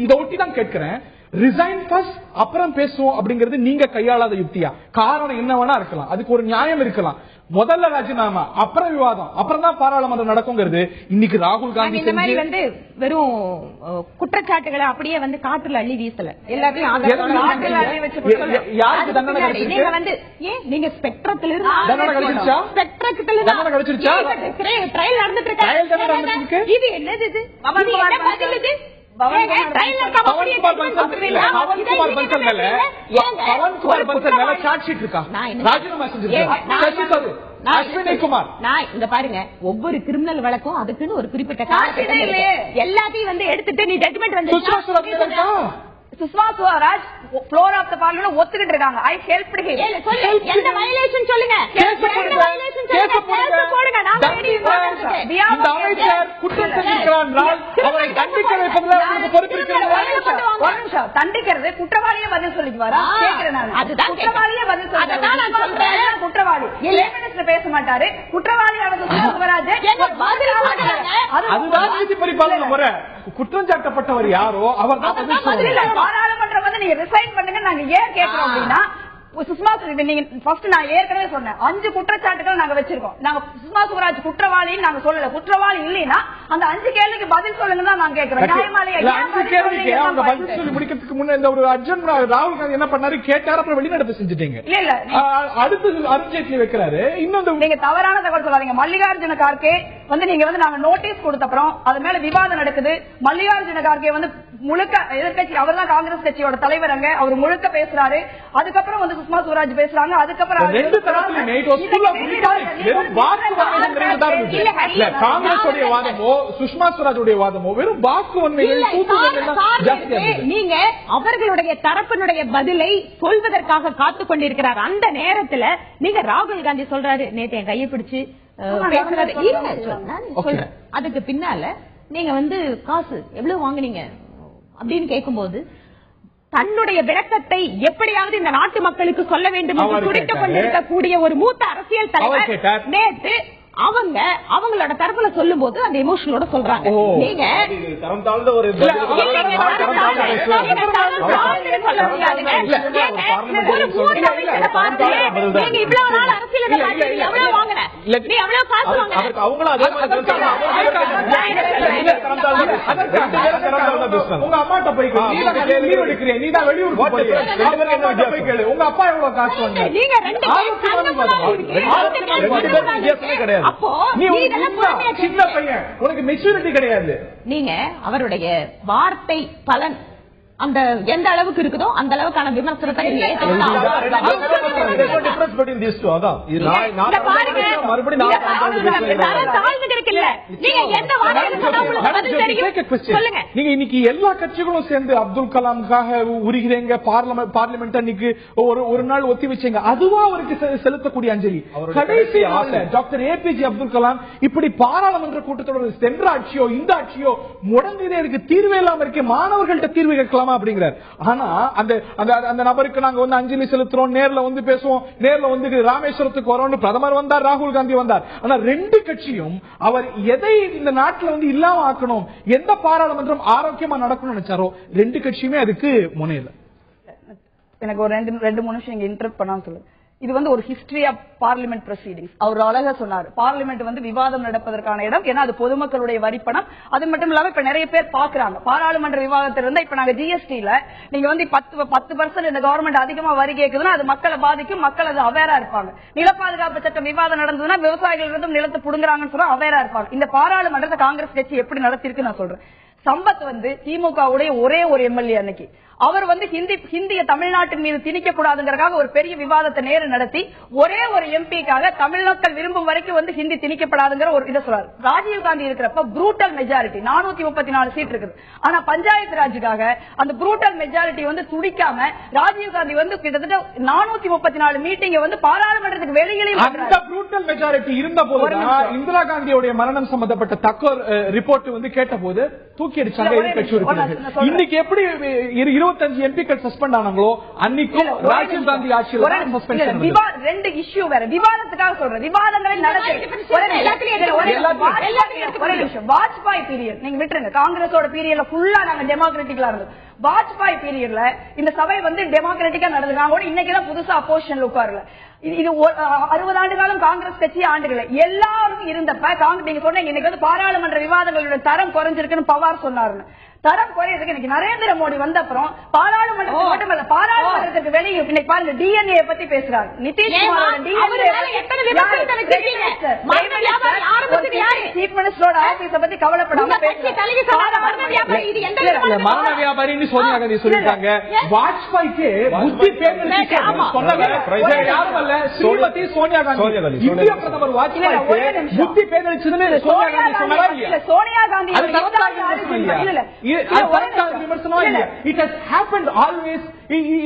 இதை ஒட்டி தான் கேட்கிறேன். ரிசைன் ஃபர்ஸ்ட் அப்புறம் பேசுவோம் அப்படிங்கிறது நீங்க கையாளாத யுக்தியா? காரணம் என்ன வேணா இருக்கலாம், அதுக்கு ஒரு நியாயம் இருக்கலாம். முதல்ல ராஜினாமா, அப்புறம் விவாதம், அப்புறம் தான் பாராளுமன்றம் நடக்குங்கிறது இன்னைக்கு ராகுல் காந்தி இந்த மாதிரி வந்து வெறும் குற்றச்சாட்டுகளை அப்படியே வந்து காற்றுல அள்ளி வீசல. எல்லாத்தையும் நீங்க வந்து ஏன் நீங்க ஸ்பெக்ட்ரத்துல ட்ரையல் நடந்துட்டு இருக்கு. இது என்னது? இது பாருங்க, ஒவ்வொரு கிரிமினல் வழக்கும் அதுக்குன்னு ஒரு குறிப்பிட்ட காலகட்டம் எல்லாத்தையும் வந்து எடுத்துட்டு நீ ஜட்மெண்ட் வந்து Sushma Swaraj floor of the parliament ஒத்துக்கிட்டு இருக்காங்க. I helped him. என்ன வயலேஷன் சொல்லுங்க, கேஸ் போடுங்க. நான் ரெடி. இந்த அமைச்சர் குற்றம் செஞ்சிருக்கிறார், அவரை தண்டிக்க வைப்பதில் உங்களுக்கு பொறுப்பு இருக்கிறது. தண்டிக்கிறது குற்றவாளியே பதில் சொல்லிக்குவாரா கேக்குறேன் நான். அதுதான் குற்றவாளியே பதில் சொல்றாரு. அதான் நான் சொல்றேன், குற்றவாளி மினிஸ்டர் பேச மாட்டாரு, குற்றவாளியான சுஷ்மா ஸ்வராஜ் அதுதான் நீதி பரிபாலன முறை. குற்றம் சாட்டப்பட்டவர் யாரோ அவர் பாராளுமன்றம் வந்து நீங்க ரிசைன் பண்ணுங்க நாங்க ஏன் கேட்கிறோம் அப்படின்னா, சுஷ்மா நீங்க ஃபர்ஸ்ட் நான் ஏற்கனவே சொன்னேன் 5 குற்றச்சாட்டுகள் நாங்க வச்சிருக்கோம். நாங்க சுஷ்மா ஸ்வராஜ் குற்றவாளின்னு நாங்க சொல்லல. குற்றவாளி இல்லைன்னா அந்த 5 கேள்விக்கு பதில் சொல்லுங்க தான் நான் கேட்கிறேன். பதில் சொல்லி முடிக்கிறதுக்கு முன்ன இந்த ஒரு அர்ஜுன் ராகுல் காந்தி என்ன பண்ணாரு கேட்டாரு, அப்புறம் வெளிநடப்பு செஞ்சுட்டீங்க. இல்ல அடுத்து அருண்ஜேட்லி வைக்கிறாரு. இன்னும் நீங்க தவறான தகவல் சொல்லாதீங்க. மல்லிகார்ஜுன கார்கே வந்து நீங்க வந்து நாங்க நோட்டீஸ் கொடுத்த அப்புறம் அது மேல விவாதம் நடக்குது. மல்லிகார்ஜுன கார்கே வந்து முழுக்க எதிர்கட்சி, அவர் தான் காங்கிரஸ் கட்சியோட தலைவர், அங்க அவர் முழுக்க பேசுறாரு. அதுக்கப்புறம் வந்து சுஷ்மா ஸ்வராஜ் பேசுறாங்க. அதுக்கப்புறம் காங்கிரஸ் வாதமோ சுஷ்மா ஸ்வராஜ் வாதமோ வெறும் வாக்கு வன்மைகள். நீங்க அவர்களுடைய தரப்பினுடைய பதிலை சொல்வதற்காக காத்துக் கொண்டிருக்கிறார். அந்த நேரத்துல நீங்க ராகுல் காந்தி சொல்றாரு, நேற்று என் கையை பிடிச்சு பேசுறாரு. அதுக்கு பின்னால நீங்க வந்து காசு எவ்வளவு வாங்குனீங்க அப்படின்னு கேட்கும்போது தன்னுடைய விளக்கத்தை எப்படியாவது இந்த நாட்டு மக்களுக்கு சொல்ல வேண்டும் என்று துடித்துக் கொண்டிருக்கக்கூடிய ஒரு மூத்த அரசியல் தலைவர் நேற்று அவங்களோட தரப்புல சொல்லும் போது அந்த எமோஷனோட சொல்றாங்க. நீங்க இவ்வளவு நாள் அரசியல் எவ்வளவு வாங்கின நீ எவ்வளவு காசு வாங்குற அவங்களும் அதே மாதிரி உங்க அம்மாட்ட போய் லீவ் எடுக்கிறேன், நீ தான் வெளியூருக்கு போய் உங்க அப்பா எவ்வளவு காசு வாங்க, நீங்க கிடையாது. அப்போ நீ சின்ன பையன், உனக்கு மெச்சூரிட்டி கிடையாது. நீங்க அவருடைய வார்த்தை பலன் அந்த எந்த அளவுக்கு இருக்குதோ அந்த அளவுக்கான விமர்சனத்தை நீங்க இன்னைக்கு எல்லா கட்சிகளும் சேர்ந்து அப்துல் கலாமுக்காக உரிகிறீங்க, பார்லிமெண்ட் அன்னைக்கு ஒரு நாள் ஒத்தி வச்சீங்க, அதுவா அவருக்கு செலுத்தக்கூடிய அஞ்சலி. கடைசி டாக்டர் ஏபிஜே அப்துல் கலாம் இப்படி பாராளுமன்ற கூட்டத்தொடர் சென்ற ஆட்சியோ இந்த ஆட்சியோ முடங்குதே இருக்கு, தீர்வே இல்லாம இருக்கு, மாணவர்கள்ட்ட தீர்வு கேட்கலாமா அப்படிங்கிறார். ஆனா அந்த நபருக்கு நாங்க வந்து அஞ்சலி செலுத்துறோம், நேர்ல வந்து பேசுவோம், நேர்ல வந்து ராமேஸ்வரத்துக்கு வரோம், பிரதமர் வந்தார், ராகுல் காந்தி வந்தார். ஆனா ரெண்டு கட்சியும் அவர் எதை இந்த நாட்டில் வந்து இல்லாம ஆக்கணும், எந்த பாராளுமன்றம் ஆரோக்கியமா நடக்கணும்னு நினைச்சாரோ ரெண்டு கட்சியுமே அதுக்கு முனையில. எனக்கு ஒரு ரெண்டு மூணு நிமிஷம் இங்க இன்டரப்ட் பண்ணாம சொல்லுங்க. இது வந்து ஒரு ஹிஸ்டரி ஆஃப் பார்லிமெண்ட் ப்ரொசீடிங்ஸ். அவர் அழகா சொன்னார், பார்லிமெண்ட் வந்து விவாதம் நடப்பதற்கான இடம், ஏன்னா அது பொதுமக்களுடைய வரிப்பணம். அது மட்டும் இல்லாம இப்ப நிறைய பேர் பாக்குறாங்க பாராளுமன்ற விவாதத்தில் இருந்தா, இப்ப நாங்க ஜிஎஸ்டில நீங்க வந்து 10% இந்த கவர்மெண்ட் அதிகமா வரி கேக்குதுன்னா அது மக்களை பாதிக்கும், மக்கள் அது அவேரா இருப்பாங்க. நில பாதுகாப்பு சட்டம் விவாதம் நடந்ததுன்னா விவசாயிகள் இருந்தும் நிலத்தை புடுங்குறாங்கன்னு சொன்னா அவேரா இருப்பாங்க. இந்த பாராளுமன்றத்தை காங்கிரஸ் கட்சி எப்படி நடத்திருக்கு நான் சொல்றேன். சம்பத் வந்து திமுகவுடைய ஒரே ஒரு எம்எல்ஏ அன்னைக்கு அவர் வந்து ஹிந்திய தமிழ்நாட்டின் மீது திணிக்க கூடாதுங்கிறதுக்காக ஒரு பெரிய விவாதத்தை நேரு நடத்தி ஒரே ஒரு எம்பிக்காக தமிழ் மக்கள் விரும்பும் வரைக்கும் வந்து ஹிந்தி திணிக்கப்படாதுங்கிற ஒரு இதை சொல்றாரு. ராஜீவ் காந்தி இருக்கிறப்ப ப்ரூட்டல் மெஜாரிட்டி 434 சீட் இருக்குது. ஆனா பஞ்சாயத்து ராஜுக்காக அந்த ப்ரூட்டல் மெஜாரிட்டி வந்து துடிக்காம ராஜீவ் காந்தி வந்து கிட்டத்தட்ட 434 மீட்டிங் வந்து பாராளுமன்றத்துக்கு வெளியிலே அந்த ப்ரூட்டல் மெஜாரிட்டி இருந்த போது இந்திரா காந்தியோட மரணம் சம்பந்தப்பட்ட தக்கோர் ரிப்போர்ட் வந்து கேட்ட போது தூக்கி அடிச்சாங்க எதிர்க்கட்சி உறுப்பினர்கள். இன்னைக்கு எப்படி 25 எம்பிக்கள் சஸ்பெண்ட் ஆனாங்களோ அன்னைக்கும் ராஜீவ் காந்தி ஆட்சியில் ரெண்டு இஷ்யூ வேற. விவாதத்துக்காக சொல்றேன், விவாதங்களை வாஜ்பாய் பீரியட் நீங்க விட்டுருங்க, காங்கிரஸோட பீரியட்ல ஃபுல்லா நாங்க டெமோக்ராட்டிக்கலா இருந்தோம். வாஜ்பாய் பீரியட்ல இந்த சபை வந்து டெமோக்ராட்டிக்கா நடந்துருக்காங்க. இன்னைக்குதான் புதுசா அப்போசிஷன்ல உட்கார்ல. இது 60 ஆண்டு காலம் காங்கிரஸ் கட்சி ஆண்டுகள் எல்லாரும் இருந்தப்ப நீங்க சொன்னீங்க இன்னைக்கு வந்து பாராளுமன்ற விவாதங்களோட தரம் குறைஞ்சிருக்குன்னு பவார் சொன்னாருன்னு. தரம் குறையிறதுக்கு இன்னைக்கு நரேந்திர மோடி வந்த அப்புறம் பாராளுமன்றத்துக்கு மட்டுமல்ல பாராளுமன்றத்துக்கு வெளியே இன்னைக்கு பாருங்க டிஎன்ஏ பத்தி பேசுறாரு. நிதிஷ்குமாரோட சீஃப் மினிஸ்டரோட ஆபீஸ பத்தி கவலைப்படாம மரண வியாபாரின்னு சோனியா காந்தி சொல்லிட்டாங்க. வாஜ்பாய்க்கு புத்தி பேரழிச்சு யாரும் அல்ல, ஸ்ரீமதி சோனியா காந்தி. இந்திய பிரதமர் வாஜ்பாய்க்கு புத்தி பேரழிச்சதுன்னு சோனியா காந்தி சொன்னாரா இல்லையா? Sonia Gandhi It has happened always.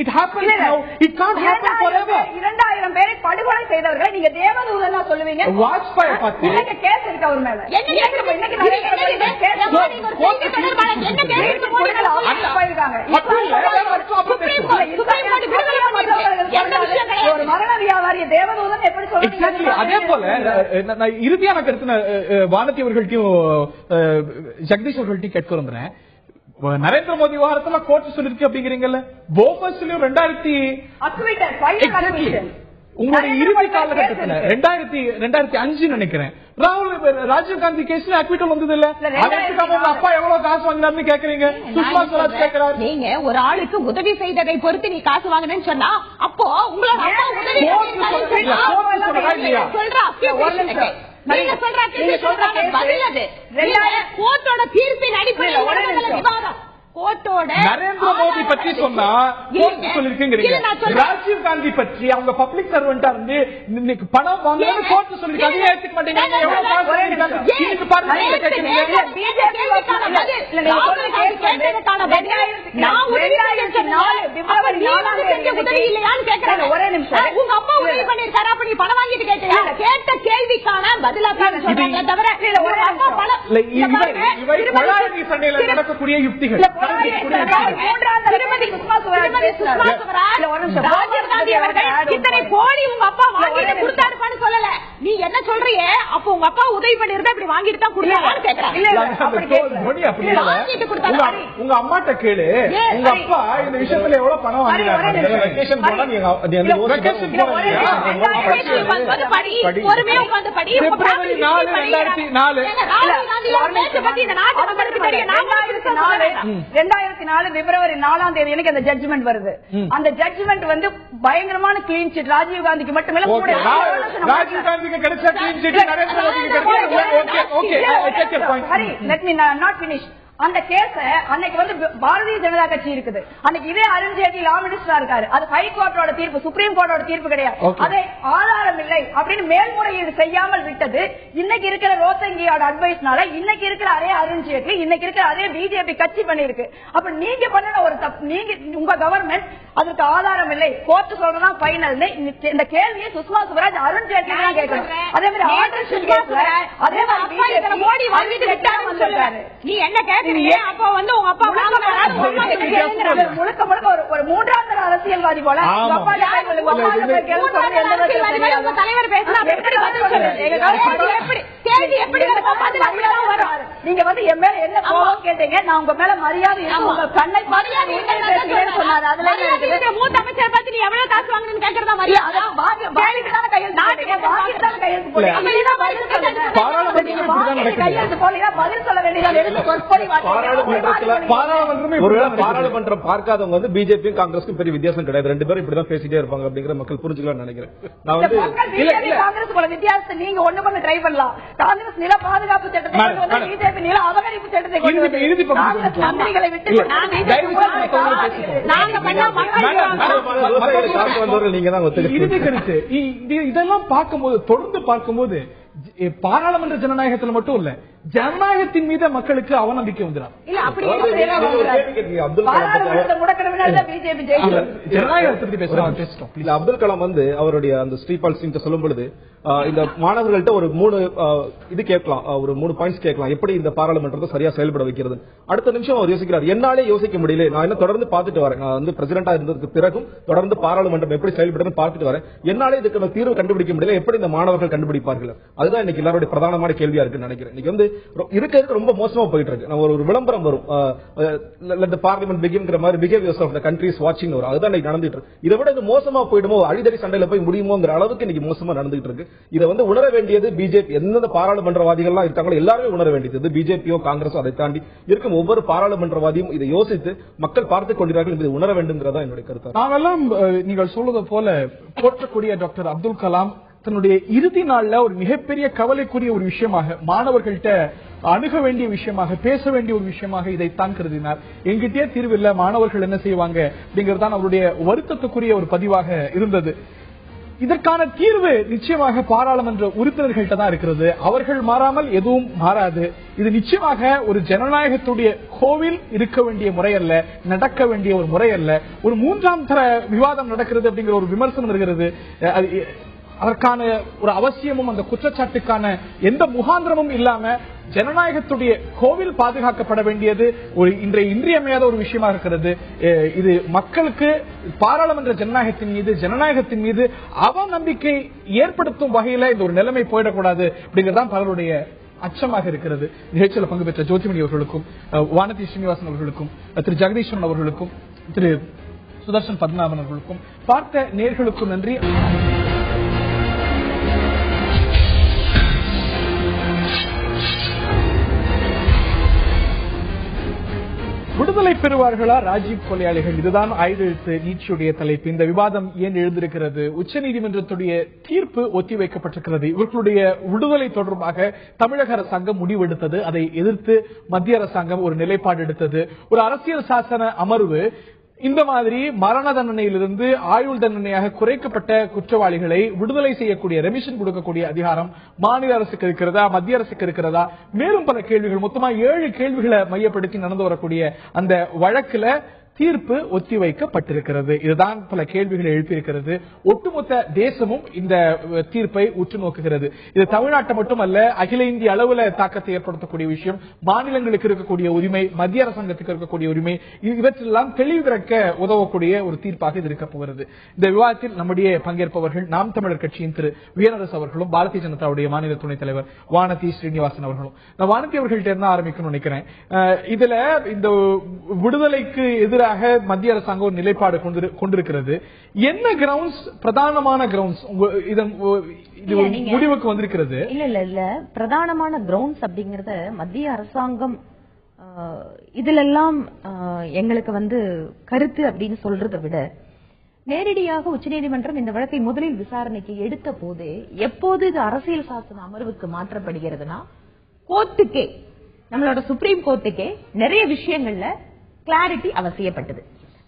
It happens now. It can't happen forever. 2000 பேரை படுகொலை செய்தவர்கள் நீங்க தேவதூதனா சொல்லுவீங்க. வாஜ்பாய் பத்தி என்ன கேஸ் இருக்கு அவர் மேல? இன்னைக்கு ஒரு மரண வியாபாரிய தேவதூதன் எப்படி சொல்லுவீங்க? அதே போல இறுதியான கருத்து வானதி அவர்கள்ட்டையும் ஜெகதீஷ் அவர்கள்ட்டையும் கேட்க விரும்புறேன். நரேந்திர மோடி விவகாரத்துல கோர்ட் சொல்லிருக்கு அப்படிங்கிறீங்கல்ல, போபர்ஸ்லயும் 2000 உங்களுடைய இறுதி காலகட்டத்தில் 2005 நினைக்கிறேன் ராஜீவ் காந்தி கேஸ்ல அக்விட்டல் வந்தது இல்ல, அப்பா எவ்வளவு காசு வாங்கினார்னு கேக்குறீங்க. சுஷ்மா ஸ்வராஜ் கேட்கிறாரு, நீங்க ஒரு ஆளுக்கு உதவி செய்ததை பொறுத்து நீ காசு வாங்கினேன்னு சொன்னா அப்போ உங்களோட தீர்ப்பின் அடிப்படையில் விவாதம் நரேந்திர மோடி பற்றி சொன்னா ராஜீவ் காந்தி பற்றி அவங்க பப்ளிக் சர்வெண்டா இருந்து இன்னைக்கு பணம் வாங்க கோர்ட் சொல்லிருக்காங்க, ஏத்துக்க மாட்டேங்கிறாங்க. ஒரே நிமிஷம், உங்க அப்பா உதவி பண்ணிருக்காரு அப்ப நீ பணம் வாங்கிட்டு கேட்க கேட்ட கேள்விக்கான பதிலாக தவிர சண்டையில நடக்கக்கூடிய யுக்திகள் ராஜீவ் காந்தி அவர்கள் இத்தனை கோடி உங்க அப்பா வாங்கிட்டு கொடுத்தாருப்பான்னு சொல்லல, நீ என்ன சொல்றியே அப்ப உங்க அப்பா உதவி பண்ணிருந்தா இப்படி வாங்கிட்டு தான் கொடுத்தாங்கன்னு கேக்குறாங்க. உங்க அம்மாட்ட கேளு, உங்க அப்பா இந்த விஷயத்துல எவ்வளவு பணம் வாங்கினாங்க? பொறுமையா உட்கார்ந்து படி. பிப்ரவரி 4, 2004 பிப்ரவரி 4ஆம் தேதி எனக்கு அந்த ஜட்ஜ்மெண்ட் வருது. அந்த ஜட்ஜ்மெண்ட் வந்து பயங்கரமான கிளீன் சிட். ராஜீவ் காந்திக்கு மட்டுமில்ல, ராஜீவ் காந்திக்கு கிடைச்ச கிளீன் சிட் நரேந்திர மோடிக்கு கிடைச்சது. அந்த கேஸ அன்னைக்கு வந்து பாரதிய ஜனதா கட்சி இருக்குது. அன்னைக்கு இதே அருண் ஜேட்லி லா மினிஸ்டரா இருக்காரு. அது ஹைகோர்ட்டோட தீர்ப்பு, சுப்ரீம் கோர்ட்டோட தீர்ப்பு கிடையாது. அதை ஆதாரம் இல்லை அப்படின்னு மேல்முறையீடு செய்யாமல் விட்டது. இன்னைக்கு இருக்கிற ரோத்தங்கியோட அட்வைஸ்னால இன்னைக்கு இருக்கிற அதே அருண் ஜேட்லி, இன்னைக்கு இருக்கிற அதே பிஜேபி கட்சி பண்ணிருக்கு. அப்ப நீங்க பண்ணின ஒரு தப்பு, நீங்க உங்க கவர்மெண்ட் அதுக்கு ஆதாரம் இல்லை, கோர்ட் சொல்றதான் ஃபைனல். இந்த கேள்வியை சுஷ்மா சுவராஜ் அருண் ஜேட்லி தான் கேட்கணும். அதே மாதிரி அதே மாதிரி மோடி வாங்கிட்டு விட்டாரு. நீ என்ன அப்ப வந்து உங்க அப்பா முழுக்க முழுக்க ஒரு மூன்றாம் தர அரசியல்வாதி போல தலைவர் பேசினா நீங்க வந்து என் மேல என்ன கோபம் கேட்டீங்க, நான் உங்க மேல மரியாதை கண்ணை சொன்னாரு. அதுல மூத்த அமைச்சர் பத்தி நீ எவ்வளவு காசு வாங்கணும்னு கேட்கறதா கையெழுத்து போலீங்கன்னா பதில் சொல்ல வேண்டியது. பாராளுமன்றம் பார்க்காதவங்க வந்து பிஜேபியும் காங்கிரஸுக்கும் பெரிய வித்தியாசம் கிடையாது. ரெண்டு பேரும் இப்படிதான் பேசிட்டே இருப்பாங்க அப்படிங்கிற மக்கள் புரிஞ்சுக்கலாம் நினைக்கிறேன். நான் வந்து காங்கிரஸ் போல வித்தியாசத்தை நீங்க ஒண்ணு பண்ண ட்ரை பண்ணலாம். காங்கிரஸ் நில பாதுகாப்பு சட்டத்தை கொண்டு வந்து பிஜேபி நில அபகரிப்பு சட்டத்தை கொண்டு வந்து மந்திரிகளை விட்டு நீங்க தான் இதெல்லாம் பார்க்கும்போது, தொடர்ந்து பார்க்கும்போது பாராளுமன்ற ஜனநாயகத்தில் மட்டும் இல்ல, ஜனநாயகத்தின் மீது மக்களுக்கு அவநம்பிக்கை வந்துடும். அப்துல் கலாம் வந்து அவருடைய அந்த ஸ்ரீபால் சிங் சொல்லும் பொழுது இந்த மாணவர்கள்ட்ட ஒரு 3 இது கேட்கலாம், ஒரு 3 பாயிண்ட்ஸ் கேட்கலாம், எப்படி இந்த பாராளுமன்றத்தை சரியா செயல்பட வைக்கிறது. அடுத்த நிமிஷம் அவர் யோசிக்கிறார், என்னாலே யோசிக்க முடியல, நான் என்ன தொடர்ந்து பார்த்துட்டு வரேன், நான் வந்து பிரசிடண்டா இருந்ததுக்கு பிறகும் தொடர்ந்து பாராளுமன்றம் எப்படி செயல்படுறது பார்த்துட்டு வரேன், என்னாலே இதுக்கு தீர்வு கண்டுபிடிக்க முடியல, எப்படி இந்த மாணவர்கள் கண்டுபிடிப்பார்கள்? அதுதான் இன்னைக்கு எல்லாருடைய பிரதானமான கேள்வியா இருக்குன்னு நினைக்கிறேன். இன்னைக்கு வந்து இருக்க ரொம்ப மோசமா போயிட்டு இருக்கு. நம்ம ஒரு விளம்பரம் வரும், பார்லிமெண்ட் பிகின்ங்கிற மாதிரி, பிஹேவியர்ஸ் ஆஃப் தி கண்ட்ரீஸ் வாட்சிங் வரும். அதுதான் இன்னைக்கு நடந்துட்டு இருக்கு. இதை விட இது மோசமா போயிடுமோ, அடிதடி சண்டையில போய் முடியுமோங்கிற அளவுக்கு இன்னைக்கு மோசமா நடந்துட்டு இருக்கு. இதை வந்து உணர வேண்டியது பிஜேபி, எந்தெந்த பாராளுமன்றவாதிகள் இருக்காங்களோ எல்லாருமே உணர வேண்டியது. பிஜேபியோ காங்கிரஸோ அதை தாண்டி இருக்கும் ஒவ்வொரு பாராளுமன்றவாதியும் இதை யோசித்து மக்கள் பார்த்துக் கொண்டிருக்கிறார்கள், இதை உணர வேண்டும்ங்கிறதா என்னுடைய கருத்து. நாமெல்லாம் நீங்கள் சொல்வது போல போற்றக்கூடிய டாக்டர் அப்துல் கலாம் தன்னுடைய இறுதி நாள்ல ஒரு மிகப்பெரிய கவலைக்குரிய ஒரு விஷயமாக, மாணவர்கள்ட்ட அணுக வேண்டிய விஷயமாக, பேச வேண்டிய ஒரு விஷயமாக இதைத்தான் கருதினார். எங்கிட்டே தீர்வில்லை, மாணவர்கள் என்ன செய்வாங்க அப்படிங்கறதுதான் அவருடைய வருத்தத்துக்குரிய ஒரு பதிவாக இருந்தது. இதற்கான தீர்வு நிச்சயமாக பாராளுமன்ற உறுப்பினர்கள்ட்ட தான் இருக்கிறது. அவர்கள் மாறாமல் எதுவும் மாறாது. இது நிச்சயமாக ஒரு ஜனநாயகத்துடைய கோவில் இருக்க வேண்டிய முறை அல்ல, நடக்க வேண்டிய ஒரு முறை அல்ல. ஒரு 3ஆம் தர விவாதம் நடக்கிறது அப்படிங்கிற ஒரு விமர்சனம் வருகிறது. அதற்கான ஒரு அவசியமும் அந்த குற்றச்சாட்டுக்கான எந்த முகாந்திரமும் இல்லாம ஜனநாயகத்துடைய கோவில் பாதுகாக்கப்பட வேண்டியது ஒரு இன்றியமையாத ஒரு விஷயமா இருக்கிறது. இது மக்களுக்கு பாராளுமன்ற ஜனநாயகத்தின் மீது அவநம்பிக்கை ஏற்படுத்தும் வகையில இந்த ஒரு நிலைமை போயிடக்கூடாது அப்படிங்கறதான் பலருடைய அச்சமாக இருக்கிறது. நிகழ்ச்சியில் பங்கு பெற்ற ஜோதிமணி அவர்களுக்கும், வானதி ஸ்ரீனிவாசன் அவர்களுக்கும், திரு ஜெகதீஸ்வரன் அவர்களுக்கும், திரு சுதர்ஷன் பத்மநாபன் அவர்களுக்கும், பார்த்த நேயர்களுக்கும் நன்றி. விடுதலை பெறுவார்களா ராஜீவ் கொலையாளிகள்? இதுதான் ஆயுதெழுத்து நீட்சியுடைய தலைப்பு. இந்த விவாதம் ஏன் எழுந்திருக்கிறது? உச்சநீதிமன்றத்துடைய தீர்ப்பு ஒத்திவைக்கப்பட்டிருக்கிறது. இவர்களுடைய விடுதலை தொடர்பாக தமிழக அரசாங்கம் முடிவெடுத்தது. அதை எதிர்த்து மத்திய அரசாங்கம் ஒரு நிலைப்பாடு எடுத்தது. ஒரு அரசியல் சாசன அமர்வு இந்த மாதிரி மரண தண்டனையிலிருந்து ஆயுள் தண்டனையாக குறைக்கப்பட்ட குற்றவாளிகளை விடுதலை செய்யக்கூடிய, ரெமிஷன் கொடுக்கக்கூடிய அதிகாரம் மாநில அரசுக்கு இருக்கிறதா, மத்திய அரசுக்கு இருக்கிறதா, மேலும் பல கேள்விகள், மொத்தமா 7 கேள்விகளை மையப்படுத்தி நடந்து வரக்கூடிய அந்த வழக்குல தீர்ப்பு ஒத்திவைக்கப்பட்டிருக்கிறது. இதுதான் பல கேள்விகளை எழுப்பியிருக்கிறது. ஒட்டுமொத்த தேசமும் இந்த தீர்ப்பை உற்று நோக்குகிறது. இது தமிழ்நாட்டை மட்டுமல்ல, அகில இந்திய அளவில் தாக்கத்தை ஏற்படுத்தக்கூடிய விஷயம். மாநிலங்களுக்கு இருக்கக்கூடிய உரிமை, மத்திய அரசாங்கத்துக்கு இருக்கக்கூடிய உரிமை, இவற்றெல்லாம் தெளிவு பிறக்க உதவக்கூடிய ஒரு தீர்ப்பாக இது இருக்க போகிறது. இந்த விவாதத்தில் நம்முடைய பங்கேற்பவர்கள் நாம் தமிழர் கட்சியின் திரு வியனரசு அவர்களும், பாரதிய ஜனதாவுடைய மாநில துணைத் தலைவர் வானதி ஸ்ரீனிவாசன் அவர்களும். நான் வானதி அவர்கள்ட்ட இருந்து ஆரம்பிக்கணும்னு நினைக்கிறேன். இதுல இந்த விடுதலைக்கு எதிராக மத்திய அரசாங்கம் ஒரு நிலைப்பாடு கொண்டிருக்கிறது. என்ன கிரவுண்ட்ஸ், பிரதானமான கிரவுண்ட்ஸ் முடிவுக்கு வந்திருக்கிறது? இல்ல பிரதானமான கிரவுண்ட்ஸ் அப்படிங்கறத மத்திய அரசாங்கம் இதுலெல்லாம் எங்களுக்கு கருத்து அப்படின்னு சொல்றதை விட, நேரடியாக உச்சநீதிமன்றம் இந்த வழக்கை முதலில் விசாரணைக்கு எடுத்த போது, எப்போது இது அரசியல் சாசன அமர்வுக்கு மாற்றப்படுகிறதுனா, கோர்ட்டுக்கே, நம்மளோட சுப்ரீம் கோர்ட்டுக்கே நிறைய விஷயங்கள்ல கிளாரிட்டி அவசியப்பட்டது.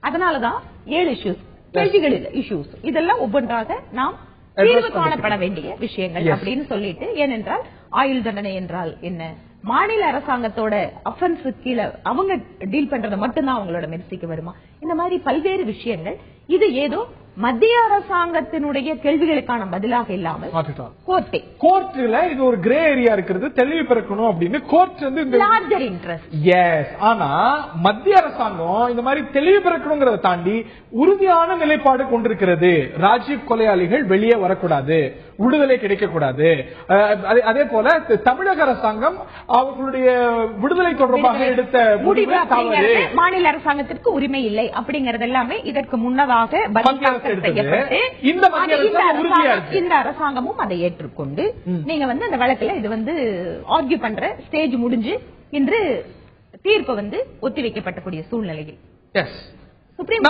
அதனாலதான் 7 இஷ்யூஸ், கேள்விகள் இஷ்யூஸ், இதெல்லாம் ஒவ்வொன்றாக நாம் தீர்வு காணப்பட வேண்டிய விஷயங்கள் அப்படின்னு சொல்லிட்டு. ஏனென்றால் ஆயுள் தண்டனை என்றால் என்ன, மாநில அரசாங்கத்தோட அஃபென்ஸ் கீழே அவங்க டீல் பண்றது மட்டும்தான் அவங்களோட மெர்சிக்கு வருமா, இந்த மாதிரி பல்வேறு விஷயங்கள். இது ஏதோ மத்திய அரசாங்கத்தினுடைய கேள்விகளுக்கான பதிலாக இல்லாமல் கோர்ட்ல இது ஒரு கிரே ஏரியா இருக்கிறது, தெளிவு பிறக்கணும் அப்படின்னு கோர்ட் லார்ஜர் இன்ட்ரெஸ்ட். எஸ், ஆனா மத்திய அரசாங்கம் இந்த மாதிரி தெளிவு பிறக்கணுங்கிறத தாண்டி உறுதியான நிலைப்பாடு கொண்டிருக்கிறது. ராஜீவ் கொலையாளிகள் வெளியே வரக்கூடாது, விடுதலை கிடைக்கக்கூடாது. அதே போல தமிழக அரசாங்கம் அவர்களுடைய விடுதலை தொடர்பாக எடுத்த முடிவு தவறு, மாநில அரசாங்கத்திற்கு உரிமை இல்லை அப்படிங்கறது எல்லாமே இதற்கு முன்னதாக இந்த அரசாங்கமும் அதை ஏற்றுக்கொண்டு நீங்க அந்த வழக்குல இது ஆர்கியூ பண்ற ஸ்டேஜ் முடிஞ்சு இன்று தீர்ப்பு ஒத்திவைக்கப்பட்டக்கூடிய சூழ்நிலையில்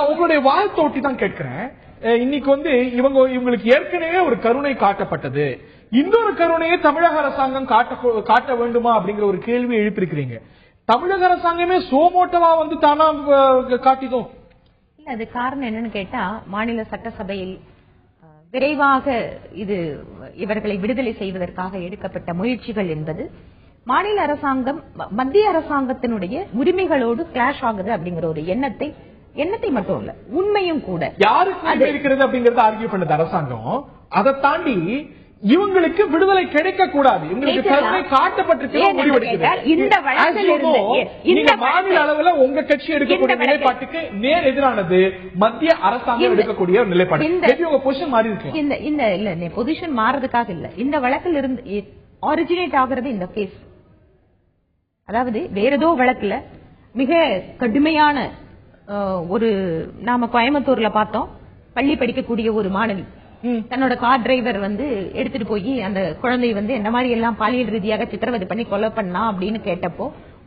உங்களுடைய வாழ்த்தோட்டி தான் கேட்கிறேன். இன்னைக்கு இவங்களுக்கு ஏற்கனவே ஒரு கருணை காட்டப்பட்டது, இன்னொரு கருணையை தமிழக அரசாங்கம் காட்ட வேண்டுமா அப்படிங்கிற ஒரு கேள்வி எழுப்பியிருக்கிறீங்க. தமிழக அரசாங்கமே சோமோட்டவா தானா காட்டிதோ? இல்ல, அது காரணம் என்னன்னு கேட்டா, மாநில சட்டசபையில் விரைவாக இவர்களை விடுதலை செய்வதற்காக எடுக்கப்பட்ட முயற்சிகள் என்பது மாநில அரசாங்கம் மத்திய அரசாங்கத்தினுடைய உரிமைகளோடு கிளாஷ் ஆகுது அப்படிங்கிற ஒரு எண்ணத்தை மட்டும் இல்ல, உண்மையும் கூட. யாருக்கு இருக்கிறது அப்படிங்கறத ஆர்கியூ பண்ணது அரசாங்கம். அதை தாண்டி இவங்களுக்கு விடுதலை கிடைக்க கூடாது, இவங்களுக்கு கருணை காட்டப்பட்டிருக்கிறது. இந்த மாநில அளவுல உங்க கட்சி எடுக்கக்கூடிய நிலைப்பாட்டுக்கு நேர் எதிரானது மத்திய அரசாங்கம் எடுக்கக்கூடிய நிலைப்பாடு. உங்க பொசிஷன் மாறி இருக்கு. பொசிஷன் மாறதுக்காக இல்ல, இந்த வழக்கில் இருந்து ஆரிஜினேட் ஆகிறது இந்த கேஸ். அதாவது வேற ஏதோ வழக்குல மிக கடுமையான நாம கோயம்புத்தூர்ல பார்த்தோம், பள்ளி படிக்கக்கூடிய ஒரு மாணவி தன்னோட கார் டிரைவர் எடுத்துட்டு போய் அந்த குழந்தை என்ன மாதிரி எல்லாம் பாலியல் ரீதியாக சித்திரவதை பண்ணி கொலை பண்ணா அப்படின்னு கேட்டப்போ,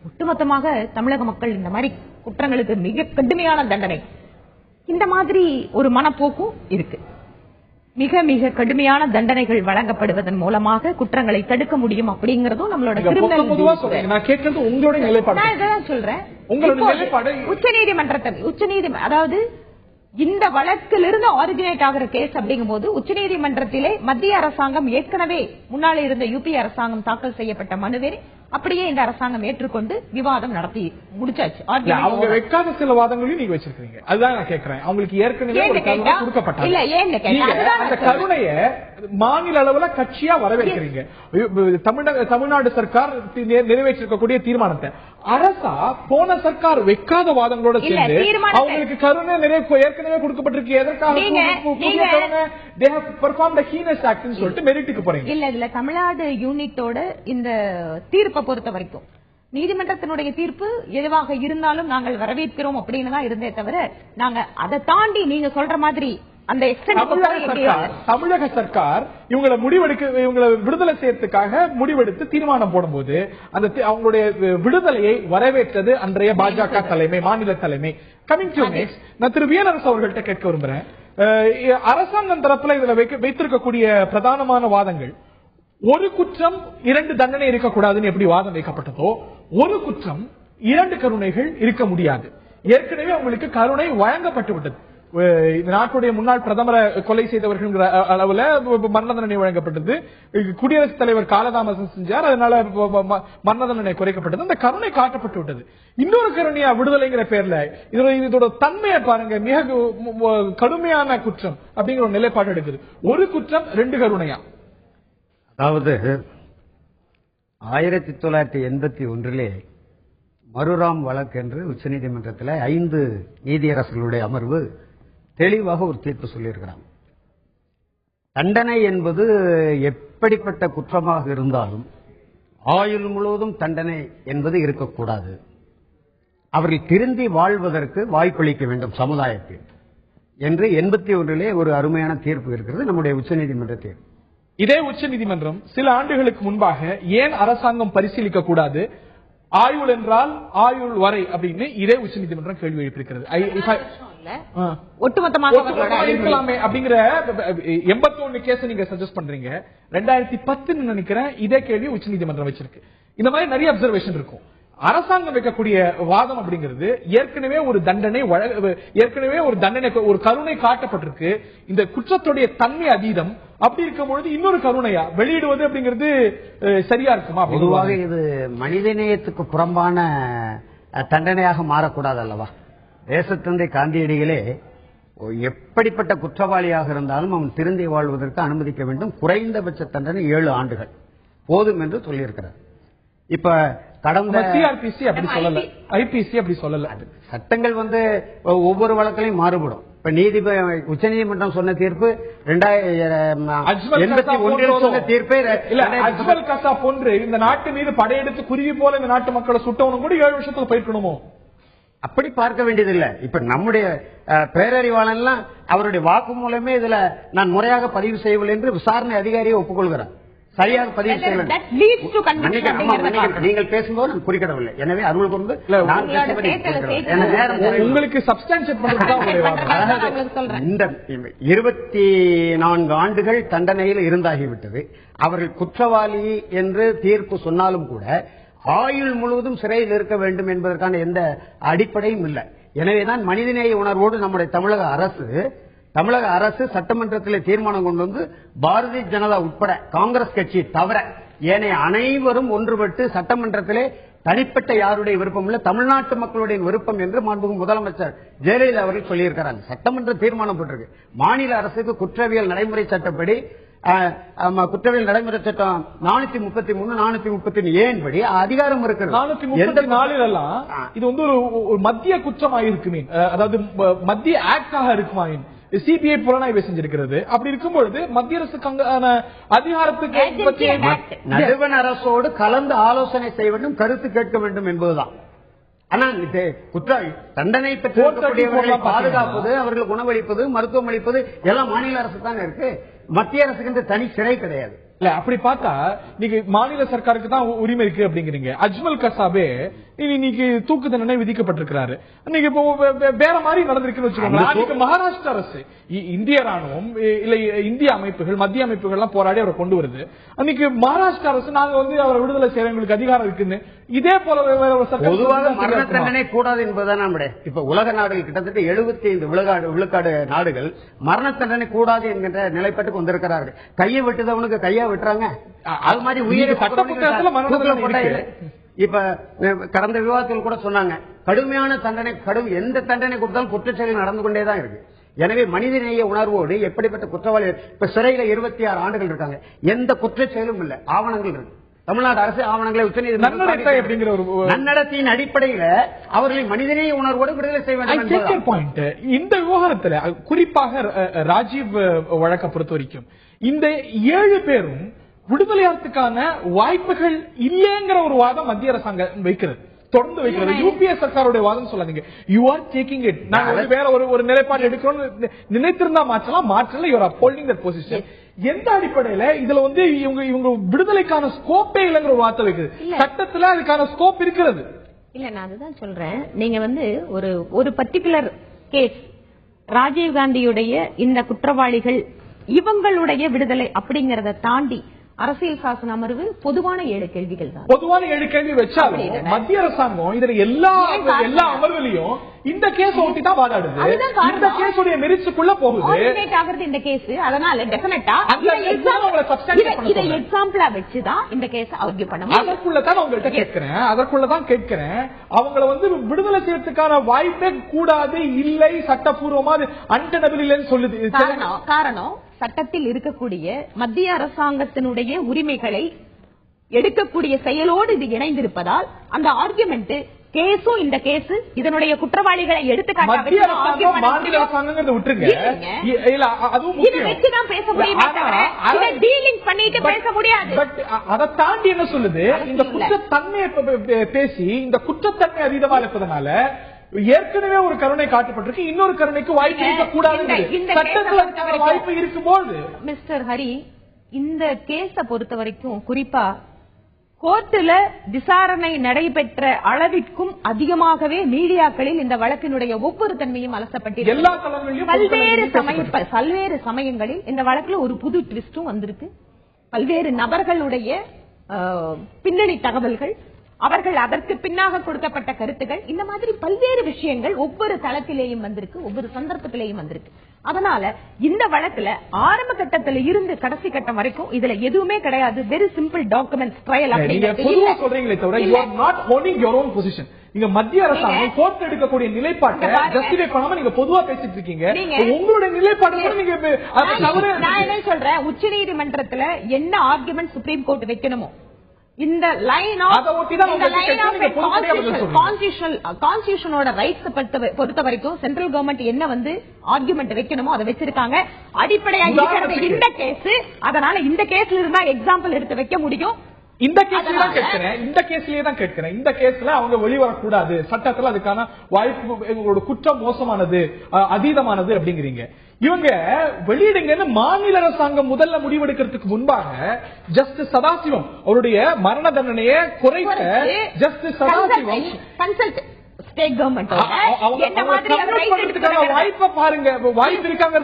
ஒட்டுமொத்தமாக தமிழக மக்கள் இந்த மாதிரி குற்றங்களுக்கு மிக கடுமையான தண்டனை, இந்த மாதிரி ஒரு மனப்போக்கும் இருக்கு. மிக மிக கடுமையான தண்டனைகள் வழங்கப்படுவதன் மூலமாக குற்றங்களை தடுக்க முடியும் அப்படிங்கறதும் நம்மளோட சொல்றேன். உச்சநீதிமன்றம் அதாவது இந்த வழக்கிலிருந்து ஆரிஜினேட் ஆகிற கேஸ் அப்படிங்கும் போது உச்சநீதிமன்றத்திலே மத்திய அரசாங்கம் ஏற்கனவே முன்னாலே இருந்த யூபி அரசாங்கம் தாக்கல் செய்யப்பட்ட மனுவை அப்படியே இந்த அரசாங்கம் ஏற்றுக்கொண்டு விவாதம் நடத்தி முடிச்சாச்சு. அவங்க வைக்காத சில வாதங்களையும் நீங்க வச்சிருக்கீங்க, அதுதான் நான் கேட்கிறேன். அவங்களுக்கு ஏற்கனவே கொடுக்கப்பட்ட கருணைய மாநில அளவுல கட்சியா வரவேற்கிறீங்க. தமிழ்நாடு சர்க்கார் நிறைவேற்றிருக்கக்கூடிய தீர்மானத்தை அரசா போன சர்க்கார் வைக்காத வாதங்களோட சேர்ந்து அவங்களுக்கு கருணை ஏற்கனவே கொடுக்கப்பட்டிருக்கு. எதற்காக மெரிட்டுக்கு போறீங்க? இல்ல இல்ல, தமிழ்நாடு யூனிட்டோட இந்த தீர்ப்பை பொறுத்த வரைக்கும் நீதிமன்றத்தினுடைய தீர்ப்பு எதுவாக இருந்தாலும் நாங்கள் வரவேற்கிறோம் அப்படின்னு தான் இருந்தே தவிர, நாங்க அதை தாண்டி நீங்க சொல்ற மாதிரி அந்த தமிழக சர்க்கார் இவங்களை விடுதலை செய்யறதுக்காக முடிவெடுத்து தீர்மானம் போடும்போது அந்த அவங்களுடைய விடுதலையை வரவேற்றது அன்றைய பாஜக தலைமை, மாநில தலைமை. கமிங் டு நெக்ஸ்ட், நான் திரு வியனரசு அவர்கள்ட்ட கேட்க விரும்புறேன். அரசாங்கம் தரப்புல இதுல வைத்திருக்கக்கூடிய பிரதானமான வாதங்கள், ஒரு குற்றம் 2 தண்டனை இருக்கக்கூடாதுன்னு எப்படி வாதம் வைக்கப்பட்டதோ, ஒரு குற்றம் 2 கருணைகள் இருக்க முடியாது. ஏற்கனவே அவங்களுக்கு கருணை வழங்கப்பட்டு விட்டது. இந்த நாட்டுடைய முன்னாள் பிரதமரை கொலை செய்தவர்கள் அளவுல மரண தண்டனை வழங்கப்பட்டது. குடியரசுத் தலைவர் காலதாமதம் செஞ்சார், அதனால மரண தண்டனை குறைக்கப்பட்டது. அந்த கருணை காட்டப்பட்டு விட்டது. இன்னொரு கருணையா விடுதலைங்கிற பேர்ல இதோட தன்மையை பாருங்க, மிக கடுமையான குற்றம் அப்படிங்கிற ஒரு நிலைப்பாடு எடுக்குது. ஒரு குற்றம் 2 கருணையா. அதாவது 1981 மறுராம் வழக்கு என்று உச்சநீதிமன்றத்தில் 5 நீதியரசர்களுடைய அமர்வு தெளிவாக ஒரு தீர்ப்பு சொல்லியிருக்கிறாங்க. தண்டனை என்பது எப்படிப்பட்ட குற்றமாக இருந்தாலும் ஆயுள் முழுவதும் தண்டனை என்பது இருக்கக்கூடாது. அவர்கள் திருந்தி வாழ்வதற்கு வாய்ப்பளிக்க வேண்டும் சமுதாயத்தில் என்று 81 ஒரு அருமையான தீர்ப்பு இருக்கிறது, நம்முடைய உச்சநீதிமன்ற தீர்ப்பு. இதே உச்சநீதிமன்றம் சில ஆண்டுகளுக்கு முன்பாக ஏன் அரசாங்கம் பரிசீலிக்க கூடாது, ஆயுள் என்றால் ஆயுள் வரை அப்படின்னு இதே உச்சநீதிமன்றம் கேள்வி எழுப்பியிருக்கிறது. இருக்கலாமே அப்படிங்கிற 81 கேஸ் நீங்க சஜஸ்ட் பண்றீங்க. 2010 நினைக்கிறேன் இதே கேள்வி உச்சநீதிமன்றம் வச்சிருக்கு. இந்த மாதிரி நிறைய அப்சர்வேஷன் இருக்கும். அரசாங்கம் வைக்கக்கூடிய வாதம் அப்படிங்கிறது ஏற்கனவே ஒரு தண்டனை ஒரு கருணை காட்டப்பட்டிருக்கு, இந்த குற்றத்துடைய தன்மை அதீதம். அப்படி இருக்கும் பொழுது இன்னொரு கருணையா வெளியிடுவது அப்படிங்கிறது சரியா இருக்குமா? பொதுவாக இது மனிதநேயத்துக்கு புறம்பான தண்டனையாக மாறக்கூடாது அல்லவா? தேசத்தந்தை காந்தியடிகளே எப்படிப்பட்ட குற்றவாளியாக இருந்தாலும் அவன் திருந்தி வாழ்வதற்கு அனுமதிக்க வேண்டும், குறைந்தபட்ச தண்டனை 7 ஆண்டுகள் போதும் என்று சொல்லியிருக்கிறார். இப்ப கடந்த சிஆர்பிசி அப்படி சொல்லல, ஐபிசி அப்படி சொல்லல. சட்டங்கள் ஒவ்வொரு வழக்கிலையும் மாறுபடும். இப்ப உச்சநீதிமன்றம் சொன்ன தீர்ப்பு 1981 சொன்ன தீர்ப்பே அஜ்மல் கசா போன்று இந்த நாட்டு மீது படையெடுத்து குருவி போல இந்த நாட்டு மக்களை சுட்டவனும் கூட 7 வருஷத்துக்கு போயிருக்கணுமோ? அப்படி பார்க்க வேண்டியதில்லை. இப்ப நம்முடைய பேரறிவாளன் அவருடைய வாக்கு மூலமே இதுல நான் முறையாக பதிவு செய்யவில்லை என்று விசாரணை அதிகாரியை ஒப்புக்கொள்கிறார். சரியாக பதிவு செய்யவில்லை. நீங்கள் பேசும்போது நான் குறிக்கிடவில்லை. எனவே அருள் கொண்டு உங்களுக்கு இந்த 24 ஆண்டுகள் தண்டனையில் இருந்தாகிவிட்டது. அவர்கள் குற்றவாளி என்று தீர்ப்பு சொன்னாலும் கூட ஆயுள் முழுவதும் சிறையில் இருக்க வேண்டும் என்பதற்கான எந்த அடிப்படையும் இல்லை. எனவேதான் மனிதநேய உணர்வோடு நம்முடைய தமிழக அரசு சட்டமன்றத்தில் தீர்மானம் கொண்டு வந்து பாரதிய ஜனதா உட்பட காங்கிரஸ் கட்சி தவிர ஏனைய அனைவரும் ஒன்றுபட்டு சட்டமன்றத்திலே தனிப்பட்ட யாருடைய விருப்பம் இல்லை, தமிழ்நாட்டு மக்களுடைய விருப்பம் என்று மாண்புமிகு முதலமைச்சர் ஜெயலலிதா அவர்கள் சொல்லியிருக்கிறாங்க. சட்டமன்ற தீர்மானம் போட்டிருக்கு. மாநில அரசுக்கு குற்றவியல் நடைமுறை சட்டப்படி குற்றவியல் நடைமுறை சட்டம் 433 437 படி அதிகாரம் இருக்கிறது. 434 இது ஒரு மத்திய குற்றமாயிருக்குமே, அதாவது மத்திய ஆக்டாக இருக்குமா? சிபிஐ புலனாய்வு செஞ்சிருக்கிறது. அப்படி இருக்கும் பொழுது மத்திய அரசுக்கான அதிகாரத்துக்கு நடுவண் அரசோடு கலந்து ஆலோசனை செய்ய வேண்டும், கருத்து கேட்க வேண்டும் என்பதுதான். ஆனால் தண்டனை பெற்றவர்களை பாதுகாப்பது, அவர்களுக்கு உணவளிப்பது, மருத்துவம் அளிப்பது எல்லாம் மாநில அரசு தானே இருக்கு. மத்திய அரசுக்கு தனி சிறை கிடையாது. இல்ல அப்படி பார்த்தா நீங்க மாநில சர்க்காருக்கு தான் உரிமை இருக்கு அப்படிங்கிறீங்க. அஜ்மல் கசாபே இன்னைக்கு தூக்கு தண்டனை விதிக்கப்பட்டிருக்கிறாரு. நீங்க இப்போ வேற மாதிரி நடந்திருக்குன்னு வச்சுக்கோங்க. மகாராஷ்டிரா அரசு, இந்திய ராணுவம் இல்ல இந்திய அமைப்புகள், மத்திய அமைப்புகள் எல்லாம் போராடி அவரை கொண்டு வருது. அன்னைக்கு மகாராஷ்டிரா அரசு நாங்க அவரை விடுதலை செய்ய எங்களுக்கு அதிகாரம் இருக்குன்னு இதே போல பொதுவாக மரண தண்டனை கூடாது என்பதுதான் நம்முடைய இப்ப உலக நாடுகள் கிட்டத்தட்ட 75 விழுக்காடு நாடுகள் மரண தண்டனை கூடாது என்கின்ற நிலைப்பாட்டுக்கு வந்திருக்கிறார்கள். கையை வெட்டுதவனுக்கு கையா விட்டுறாங்க. அது மாதிரி உயிரை இப்ப கடந்த விவாதத்தில் கூட சொன்னாங்க, கடுமையான தண்டனை எந்த தண்டனை கொடுத்தாலும் குற்றச்செயல் நடந்து கொண்டேதான் இருக்கு. எனவே மனிதநேய உணர்வோடு எப்படிப்பட்ட குற்றவாளி இப்ப சிறையில 26 ஆண்டுகள் இருக்காங்க, எந்த குற்றச்செயலும் இல்ல, ஆவணங்கள் இருக்கு. தமிழ்நாடு அரசு ஆவணங்களை உச்சநீதிமன்றம் நன்னடத்தையின் அடிப்படையில் அவர்களை மனிதநேய உணர்வோடு விடுதலை செய்ய வேண்டும். இந்த விவகாரத்தில் குறிப்பாக ராஜீவ் வழக்கை பொறுத்த வரைக்கும் இந்த 7 பேரும் விடுதலையாகிறதுக்கான வாய்ப்புகள் இல்லைங்கிற ஒரு வாதம் மத்திய அரசாங்கம் வைக்கிறது, தொடர்ந்து வைக்கிறது. யூபிஏ சர்க்காருடைய வாதம் சொல்லாதீங்க. You are taking it. நாங்க வேற ஒரு நிலைப்பாடு எடுக்கணும்னு நினைத்திருந்தா மாற்றல. You are holding that position. எந்த அடிப்படையில இதுல இவங்க விடுதலைக்கான ஸ்கோப்பே இல்லைங்கிற ஒரு வார்த்தை வைக்குது. சட்டத்துல அதுக்கான ஸ்கோப் இருக்கிறது. இல்ல நான் அதுதான் சொல்றேன். நீங்க ஒரு பர்டிகுலர் கேஸ் ராஜீவ் காந்தியுடைய இந்த குற்றவாளிகள் இவங்களுடைய விடுதலை அப்படிங்கறத தாண்டி அரசியல் சாசன அமர்வு பொதுவான 7 கேள்விகள் தான். பொதுவான 7 கேள்வி வச்சாலும் மத்திய அரசாங்கம் இதுல எல்லா அமர்வுலயும் இந்த கேஸ் ஒட்டி தான் வாதாடுது. இந்த கேஸுடைய மெரிட்ஸ்க்குள்ள போகுது. இந்த கேஸ் அதனால டெஃபினட்டா இதை எக்ஸாம்பிளா வச்சுதான் இந்த கேஸ் ஆர்கியூ பண்ண முடியும். அதற்குள்ளதான் உங்கள்கிட்ட கேட்கிறேன், அதற்குள்ளதான் கேட்கிறேன். அவங்களை விடுதலை செய்யறதுக்கான வாய்ப்பே கூடாது, இல்லை, சட்டப்பூர்வமா அன்டெனபிள் இல்லைன்னு சொல்லுது. காரணம் சட்டத்தில் இருக்கக்கூடிய மத்திய அரசாங்கத்தினுடைய உரிமைகளை எடுக்கக்கூடிய செயலோடு இது இணைந்திருப்பதால் அந்த ஆர்குமெண்ட் கேஸும் இந்த கேஸ் இதனுடைய குற்றவாளிகளை எடுத்துக்காட்டாக பேச முடியுமே தவிர இதை டீலிங் பண்ணிட்டு பேச முடியாது. அதை தாண்டி என்ன சொல்லுது, இந்த குற்றத்தன்மையை பேசி இந்த குற்றத்தன்மை அதிகமா இருப்பதனால ஏற்கனவே ஒரு கருணை காட்டப்பட்டிருக்கு, இன்னொரு கருணைக்கு வாய்ப்பு இருக்கக்கூடாது. வாய்ப்பு இருக்கும்போது மிஸ்டர் ஹரி, இந்த கேஸ பொறுத்த வரைக்கும் குறிப்பா கோர்ட்டுல விசாரணை நடைபெற்ற அளவிற்கும் அதிகமாகவே மீடியாக்களில் இந்த வழக்கினுடைய ஒவ்வொரு தன்மையும் அலசப்பட்டிருக்கு. பல்வேறு சமயங்களில் இந்த வழக்குல ஒரு புது ட்விஸ்டும் வந்திருக்கு. பல்வேறு நபர்களுடைய பின்னணி தகவல்கள், அவர்கள் அதற்கு பின்னாக கொடுக்கப்பட்ட கருத்துக்கள், இந்த மாதிரி பல்வேறு விஷயங்கள் ஒவ்வொரு தளத்திலேயும் வந்திருக்கு, ஒவ்வொரு சந்தர்ப்பத்திலேயும் வந்திருக்கு. அதனால இந்த வழக்குல ஆரம்ப கட்டத்தில் இருந்து கடைசி கட்டம் வரைக்கும் இதுல எதுவுமே கிடையாது. Very simple documents trial. சொல்றீங்களே தவிர you are not owning your own position. நீங்க மத்திய அரசாங்கம் கோர்ட் எடுக்கக்கூடிய நிலைப்பாட்டை ஜஸ்டிஃபை பண்ணாம நீங்க பொதுவா பேசிட்டு இருக்கீங்க. உங்களுடைய நிலைப்பாடு நீங்க நான் என்ன சொல்றேன், உச்சநீதிமன்றத்துல என்ன ஆர்குமெண்ட் சுப்ரீம் கோர்ட் வைக்கணுமோ இந்த லைன் கான்ஸ்டிடியூஷனோட ரைட்ஸ் பொறுத்த வரைக்கும் சென்ட்ரல் கவர்மெண்ட் என்ன ஆர்குமெண்ட் வைக்கணுமோ அதை வச்சிருக்காங்க. அடிப்படையாக இருக்கிறது இந்த கேஸ். அதனால இந்த கேஸ்ல இருந்தா எக்ஸாம்பிள் எடுத்து வைக்க முடியும். இந்த கேஸ்லயே தான் கேட்கிறேன். இந்த கேஸ்ல அவங்க வெளிவரக்கூடாது, சட்டத்துல அதுக்கான வாய்ப்பு, எங்களோட குற்றம் மோசமானது, அதீதமானது அப்படிங்கிறீங்க. இவங்க வெளியிடுங்கன்னு மாநில அரசாங்கம் முதல்ல முடிவெடுக்கிறதுக்கு முன்பாக ஜஸ்டிஸ் சதாசிவம் அவருடைய மரண தண்டனையை குறைக்க ஜஸ்டிஸ் சதாசிவம் ஸ்டேட் கவர்மெண்ட் வாய்ப்பை பாருங்க, வாய்ப்பு இருக்காங்க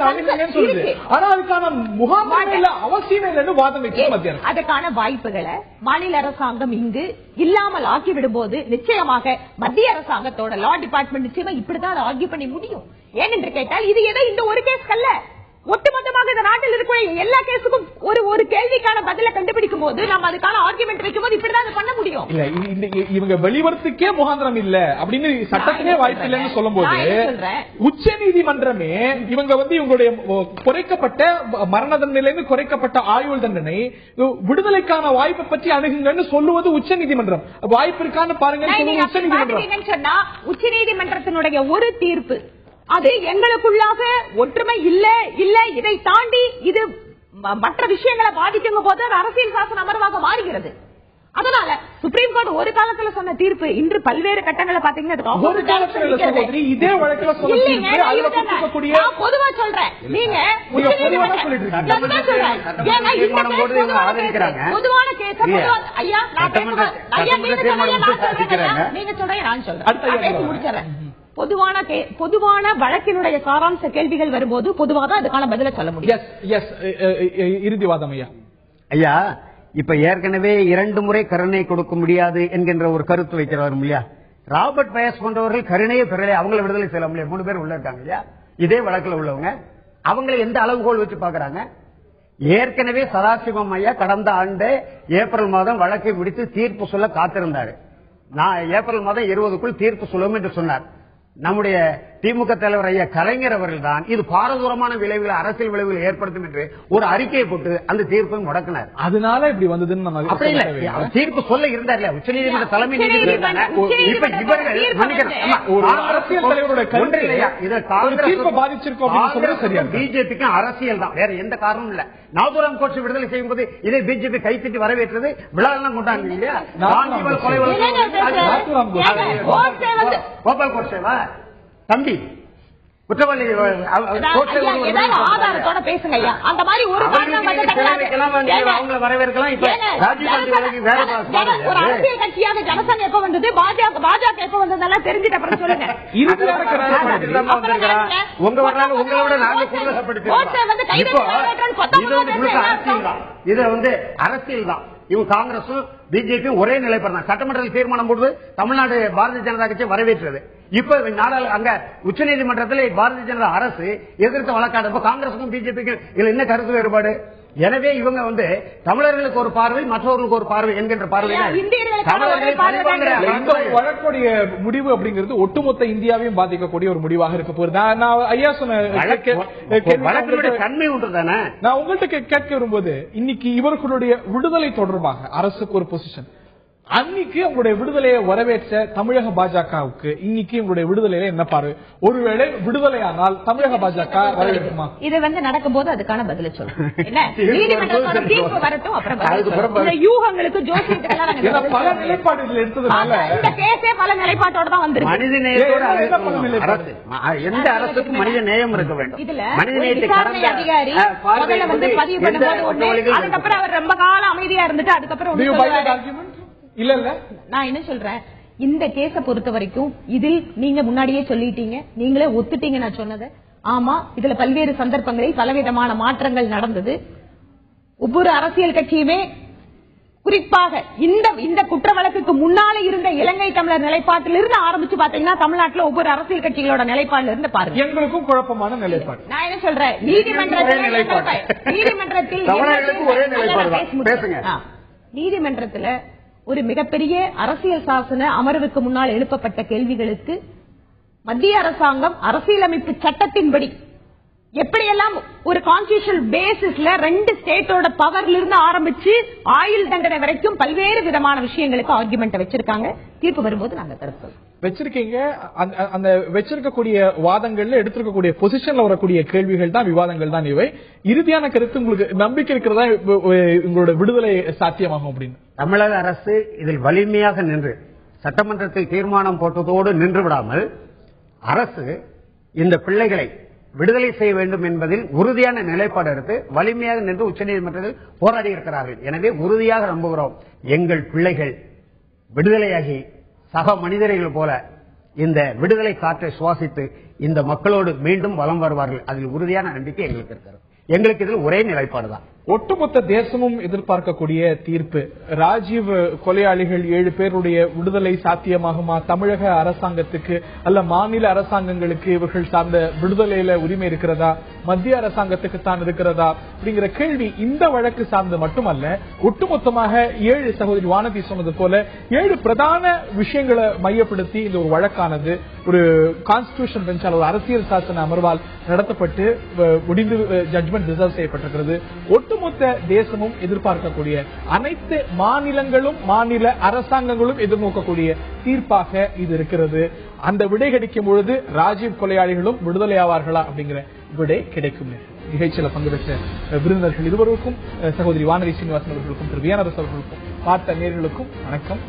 சொல்லுது. ஆனா அதுக்கான முகாம் இல்ல, அவசியம் இல்லைன்னு வாதம் வைக்க அதுக்கான வாய்ப்புகளை மாநில அரசாங்கம் இங்கு இல்லாமல் ஆக்கிவிடும் போது நிச்சயமாக மத்திய அரசாங்கத்தோட லா டிபார்ட்மெண்ட் நிச்சயமா இப்படிதான் ஆர்கியூ பண்ணி முடியும். ஏனென்று கேட்டால் இது ஏதோ இந்த ஒரு கேஸ் அல்ல, ஒட்டுமொத்தமாக இந்த நாட்டில் இருக்கிற எல்லா கேஸுக்கும் ஒரு கேள்விக்கான பதில கண்டுபிடிக்கும் போது நம்ம அதுக்கான ஆர்குமெண்ட் வைக்கும் போது இப்படிதான் பண்ண முடியும். இவங்க வெளிவரத்துக்கே முகாந்திரம் இல்ல அப்படின்னு சட்டத்திலே வாய்ப்பு இல்லைன்னு சொல்லும் போது உச்ச நீதிமன்றமே இவங்க இவங்களுடைய குறைக்கப்பட்ட மரண தண்டனையிலிருந்து குறைக்கப்பட்ட ஆயுள் தண்டனை விடுதலைக்கான வாய்ப்பை பற்றி அணுகுங்கன்னு சொல்லுவது உச்ச நீதிமன்றம். வாய்ப்பு இருக்கான்னு பாருங்க உச்ச நீதிமன்றம் சொன்னா உச்ச நீதிமன்றத்தினுடைய ஒரு தீர்ப்பு அது எங்களுக்குள்ளாக ஒற்றுமை இல்ல இதை தாண்டி இது மற்ற விஷயங்களை பாதிக்கும் போது அரசியல் சாசன அமர்வாக மாறுகிறது. அதனால சுப்ரீம் கோர்ட் ஒரு காலத்துல சொன்ன தீர்ப்பு இன்று பல்வேறு கட்டங்களை பாத்தீங்கன்னா பொதுவா சொல்றேன். நீங்க பொதுவான கேஸ் ஐயா நீங்க சொல்றேன், நான் சொல்றேன், முடிச்சிடறேன். பொதுவான வழக்கினுடைய சாராம்ச கேள்விகள் வரும்போது பொதுவாக அதுக்கான பதில சொல்ல முடியும். இறுதிவாதம் ஐயா, இப்ப ஏற்கனவே 2 முறை கருணை கொடுக்க முடியாது என்கின்ற ஒரு கருத்து வைக்கிறார் இல்லையா? ராபர்ட் பயஸ் போன்றவர்கள் கருணையே பெறலை, அவங்களை விடுதலை செய்ய முடியாது. 3 பேர் உள்ள இருக்காங்க இல்லையா? இதே வழக்குல உள்ளவங்க அவங்களை எந்த அளவுகோல் வச்சு பாக்குறாங்க? ஏற்கனவே சதாசிவம் ஐயா கடந்த ஆண்டு ஏப்ரல் மாதம் வழக்கை முடித்து தீர்ப்பு சொல்ல காத்திருந்தாரு. நான் ஏப்ரல் மாதம் 20க்குள் தீர்ப்பு சொல்லும் என்று சொன்னார். நம்முடைய திமுக தலைவர் ஐயா கலைஞர் அவர்கள் தான் இது பாரதூரமான விளைவுகளை, அரசியல் விளைவுகளை ஏற்படுத்தும் என்று ஒரு அறிக்கையை போட்டு அந்த தீர்ப்பை முடக்கினார். அதனால இப்படி வந்ததுன்னு தீர்ப்பு சொல்ல இருந்தார் உச்சநீதிமன்ற தலைமை நீதிபதி. இப்ப இவர்கள் பிஜேபிக்கு அரசியல் தான், வேற எந்த காரணமும் இல்ல. நாதுராம் கோட்சே விடுதலை செய்யும் போது இதை பிஜேபி கைத்தட்டி வரவேற்றது, விழா எல்லாம் கொண்டாங்க இல்லையா? கோபால் கோட்சேவா தம்பி குற்றவாளி ஆதாரத்தோட பேசுங்க ஐயா. அந்த மாதிரி ஒரு காரணம் அவங்களை வரவேற்கலாம். இப்ப ராஜீவ்காந்தி வழக்கு வேற ஒரு அரசியல் கட்சியாக ஜனசங்கம் எப்ப வந்தது, பாஜக எப்ப வந்ததெல்லாம் தெரிஞ்சுட்டு அப்புறம் சொல்லுங்க. உங்க வரலாறு உங்களை விட நாங்க இது அரசியல் தான். இவங்க காங்கிரஸும் பிஜேபியும் ஒரே நிலைப்பாடு. சட்டமன்றத்தில் தீர்மானம் போடுவது தமிழ்நாடு பாரதிய ஜனதா கட்சி வரவேற்றது. இப்ப அங்க உச்ச நீதிமன்றத்தில் பாரதிய ஜனதா அரசு எதிர்த்து வழக்காடு. காங்கிரசுக்கும் பிஜேபிக்கும் இதுல என்ன கருத்து வேறுபாடு? எனவே இவங்க தமிழர்களுக்கு ஒரு பார்வை, மற்றவர்களுக்கு ஒரு பார்வை என்கின்ற பார்வை. வழக்குடைய முடிவு அப்படிங்கிறது ஒட்டுமொத்த இந்தியாவையும் பாதிக்கக்கூடிய ஒரு முடிவாக இருக்க போகுது. நான் ஐயா சொன்ன தன்மை ஒன்று தானே. நான் உங்கள்கிட்ட கேட்க வரும்போது, இன்னைக்கு இவர்களுடைய விடுதலை தொடர்பாக அரசுக்கு ஒரு பொசிஷன், அன்னைக்கு உங்களுடைய விடுதலையை வரவேற்ற தமிழக பாஜகவுக்கு இன்னைக்கு உங்களுடைய விடுதலையில என்ன பார்வை? ஒருவேளை விடுதலையானால் தமிழக பாஜக வரவேற்குமா? இது நடக்கும் போது அதுக்கான பதில சொல்றேன். நீதிமன்றத்தோட தீர்ப்பு வரட்டும், அப்புறம் யூகங்களுக்கு ஜோசியத்துக்கு பல நிலைப்பாடுகள் எடுத்ததுனால இந்த கேஸே பல நிலைப்பாட்டோட தான் வந்திருக்கு. மனித நேயத்தோட அரசு, எந்த அரசுக்கும் மனித நேயம் இருக்க வேண்டும். இதுல விசாரணை அதிகாரி முதல்ல பதிவு பண்ணும்போது ஒண்ணு, அதுக்கப்புறம் அவர் ரொம்ப காலம் அமைதியா இருந்துட்டு அதுக்கப்புறம் இல்ல இல்ல நான் என்ன சொல்றேன், இந்த கேஸ பொறுத்த வரைக்கும் இதில் நீங்க முன்னாடியே சொல்லிட்டீங்க, நீங்களே ஒத்துட்டீங்க நான் சொன்னதை. ஆமா, இதுல பல்வேறு சந்தர்ப்பங்களில் பலவிதமான மாற்றங்கள் நடந்தது. ஒவ்வொரு அரசியல் கட்சியுமே, குறிப்பாக இந்த குற்ற வழக்குக்கு முன்னாலே இருந்த இலங்கை தமிழர் நிலைப்பாட்டிலிருந்து ஆரம்பிச்சு பாத்தீங்கன்னா தமிழ்நாட்டில் ஒவ்வொரு அரசியல் கட்சிகளோட நிலைப்பாடுல இருந்து பாருங்க. எங்களுக்கும் குழப்பமான நிலைப்பாடு. நான் என்ன சொல்றேன், நீதிமன்றத்தில் ஒரு மிகப்பெரிய அரசியல் சாசன அமர்வுக்கு முன்னால் எழுப்பப்பட்ட கேள்விகளுக்கு மத்திய அரசாங்கம் அரசியலமைப்பு சட்டத்தின்படி எப்படியெல்லாம் ஒரு கான்ஸ்டிடியூஷனல் பேசிஸ்ல 2 ஸ்டேட்டோட பவர்ல இருந்து ஆரம்பிச்சு ஆயுள் தண்டனை வரைக்கும் பல்வேறு விதமான விஷயங்களுக்கு ஆர்குமெண்ட் வச்சிருக்காங்க. தீர்ப்பு வரும்போது நாங்க கருத்து வச்சிருக்கீங்க. அந்த வச்சிருக்கக்கூடிய வாதங்கள்ல எடுத்திருக்கக்கூடிய பொசிஷன்ல வரக்கூடிய கேள்விகள் தான், விவாதங்கள் தான் இவை. இறுதியான கருத்து உங்களுக்கு நம்பிக்கை இருக்கிறதா உங்களோட விடுதலை சாத்தியமாகும் அப்படின்னு? தமிழக அரசு இதில் வலிமையாக நின்று சட்டமன்றத்தில் தீர்மானம் போட்டதோடு நின்று விடாமல் அரசு இந்த பிள்ளைகளை விடுதலை செய்ய வேண்டும் என்பதில் உறுதியான நிலைப்பாடு எடுத்து வலிமையாக நின்று உச்சநீதிமன்றத்தில் போராடி இருக்கிறார்கள். எனவே உறுதியாக நம்புகிறோம், எங்கள் பிள்ளைகள் விடுதலையாகி சக மனிதர்கள் போல இந்த விடுதலை காற்றை சுவாசித்து இந்த மக்களோடு மீண்டும் வலம் வருவார்கள். அதில் உறுதியான நம்பிக்கை எங்களுக்கு இருக்கிறது. எங்களுக்கு இதில் ஒரே நிலைப்பாடுதான். ஒட்டுமொத்த தேசமும் எதிர்பார்க்கக்கூடிய தீர்ப்பு, ராஜீவ் கொலையாளிகள் 7 பேருடைய விடுதலை சாத்தியமாகுமா? தமிழக அரசாங்கத்துக்கு அல்ல மாநில அரசாங்கங்களுக்கு இவர்கள் சார்ந்த விடுதலையில உரிமை இருக்கிறதா? மத்திய அரசாங்கத்துக்கு தான் இருக்கிறதா அப்படிங்கிற கேள்வி இந்த வழக்கு சார்ந்து மட்டுமல்ல, ஒட்டுமொத்தமாக 7 சகோதரி வானதி சொன்னது போல 7 பிரதான விஷயங்களை மையப்படுத்தி இந்த ஒரு வழக்கானது ஒரு கான்ஸ்டிடியூஷன் பெஞ்சால், ஒரு அரசியல் சாசன அமர்வால் நடத்தப்பட்டு முடிந்து ஜட்ஜ்மெண்ட் ரிசர்வ் செய்யப்பட்டிருக்கிறது. ஒட்டுமொத்த தேசமும் எதிர்பார்க்கக்கூடிய, அனைத்து மாநிலங்களும் மாநில அரசாங்கங்களும் எதிர்நோக்கக்கூடிய தீர்ப்பாக இது இருக்கிறது. அந்த விடை கிடைக்கும் பொழுது ராஜீவ் கொலையாளிகளும் விடுதலை ஆவார்களா அப்படிங்கிற விடை கிடைக்கும். நிகழ்ச்சியில் பங்கு பெற்ற விருந்தினர்கள் இருவருக்கும், சகோதரி வானதி சீனிவாசன் அவர்களுக்கும் திரு வியானரசு அவர்களுக்கும், பார்த்த நேயர்களுக்கும் வணக்கம்.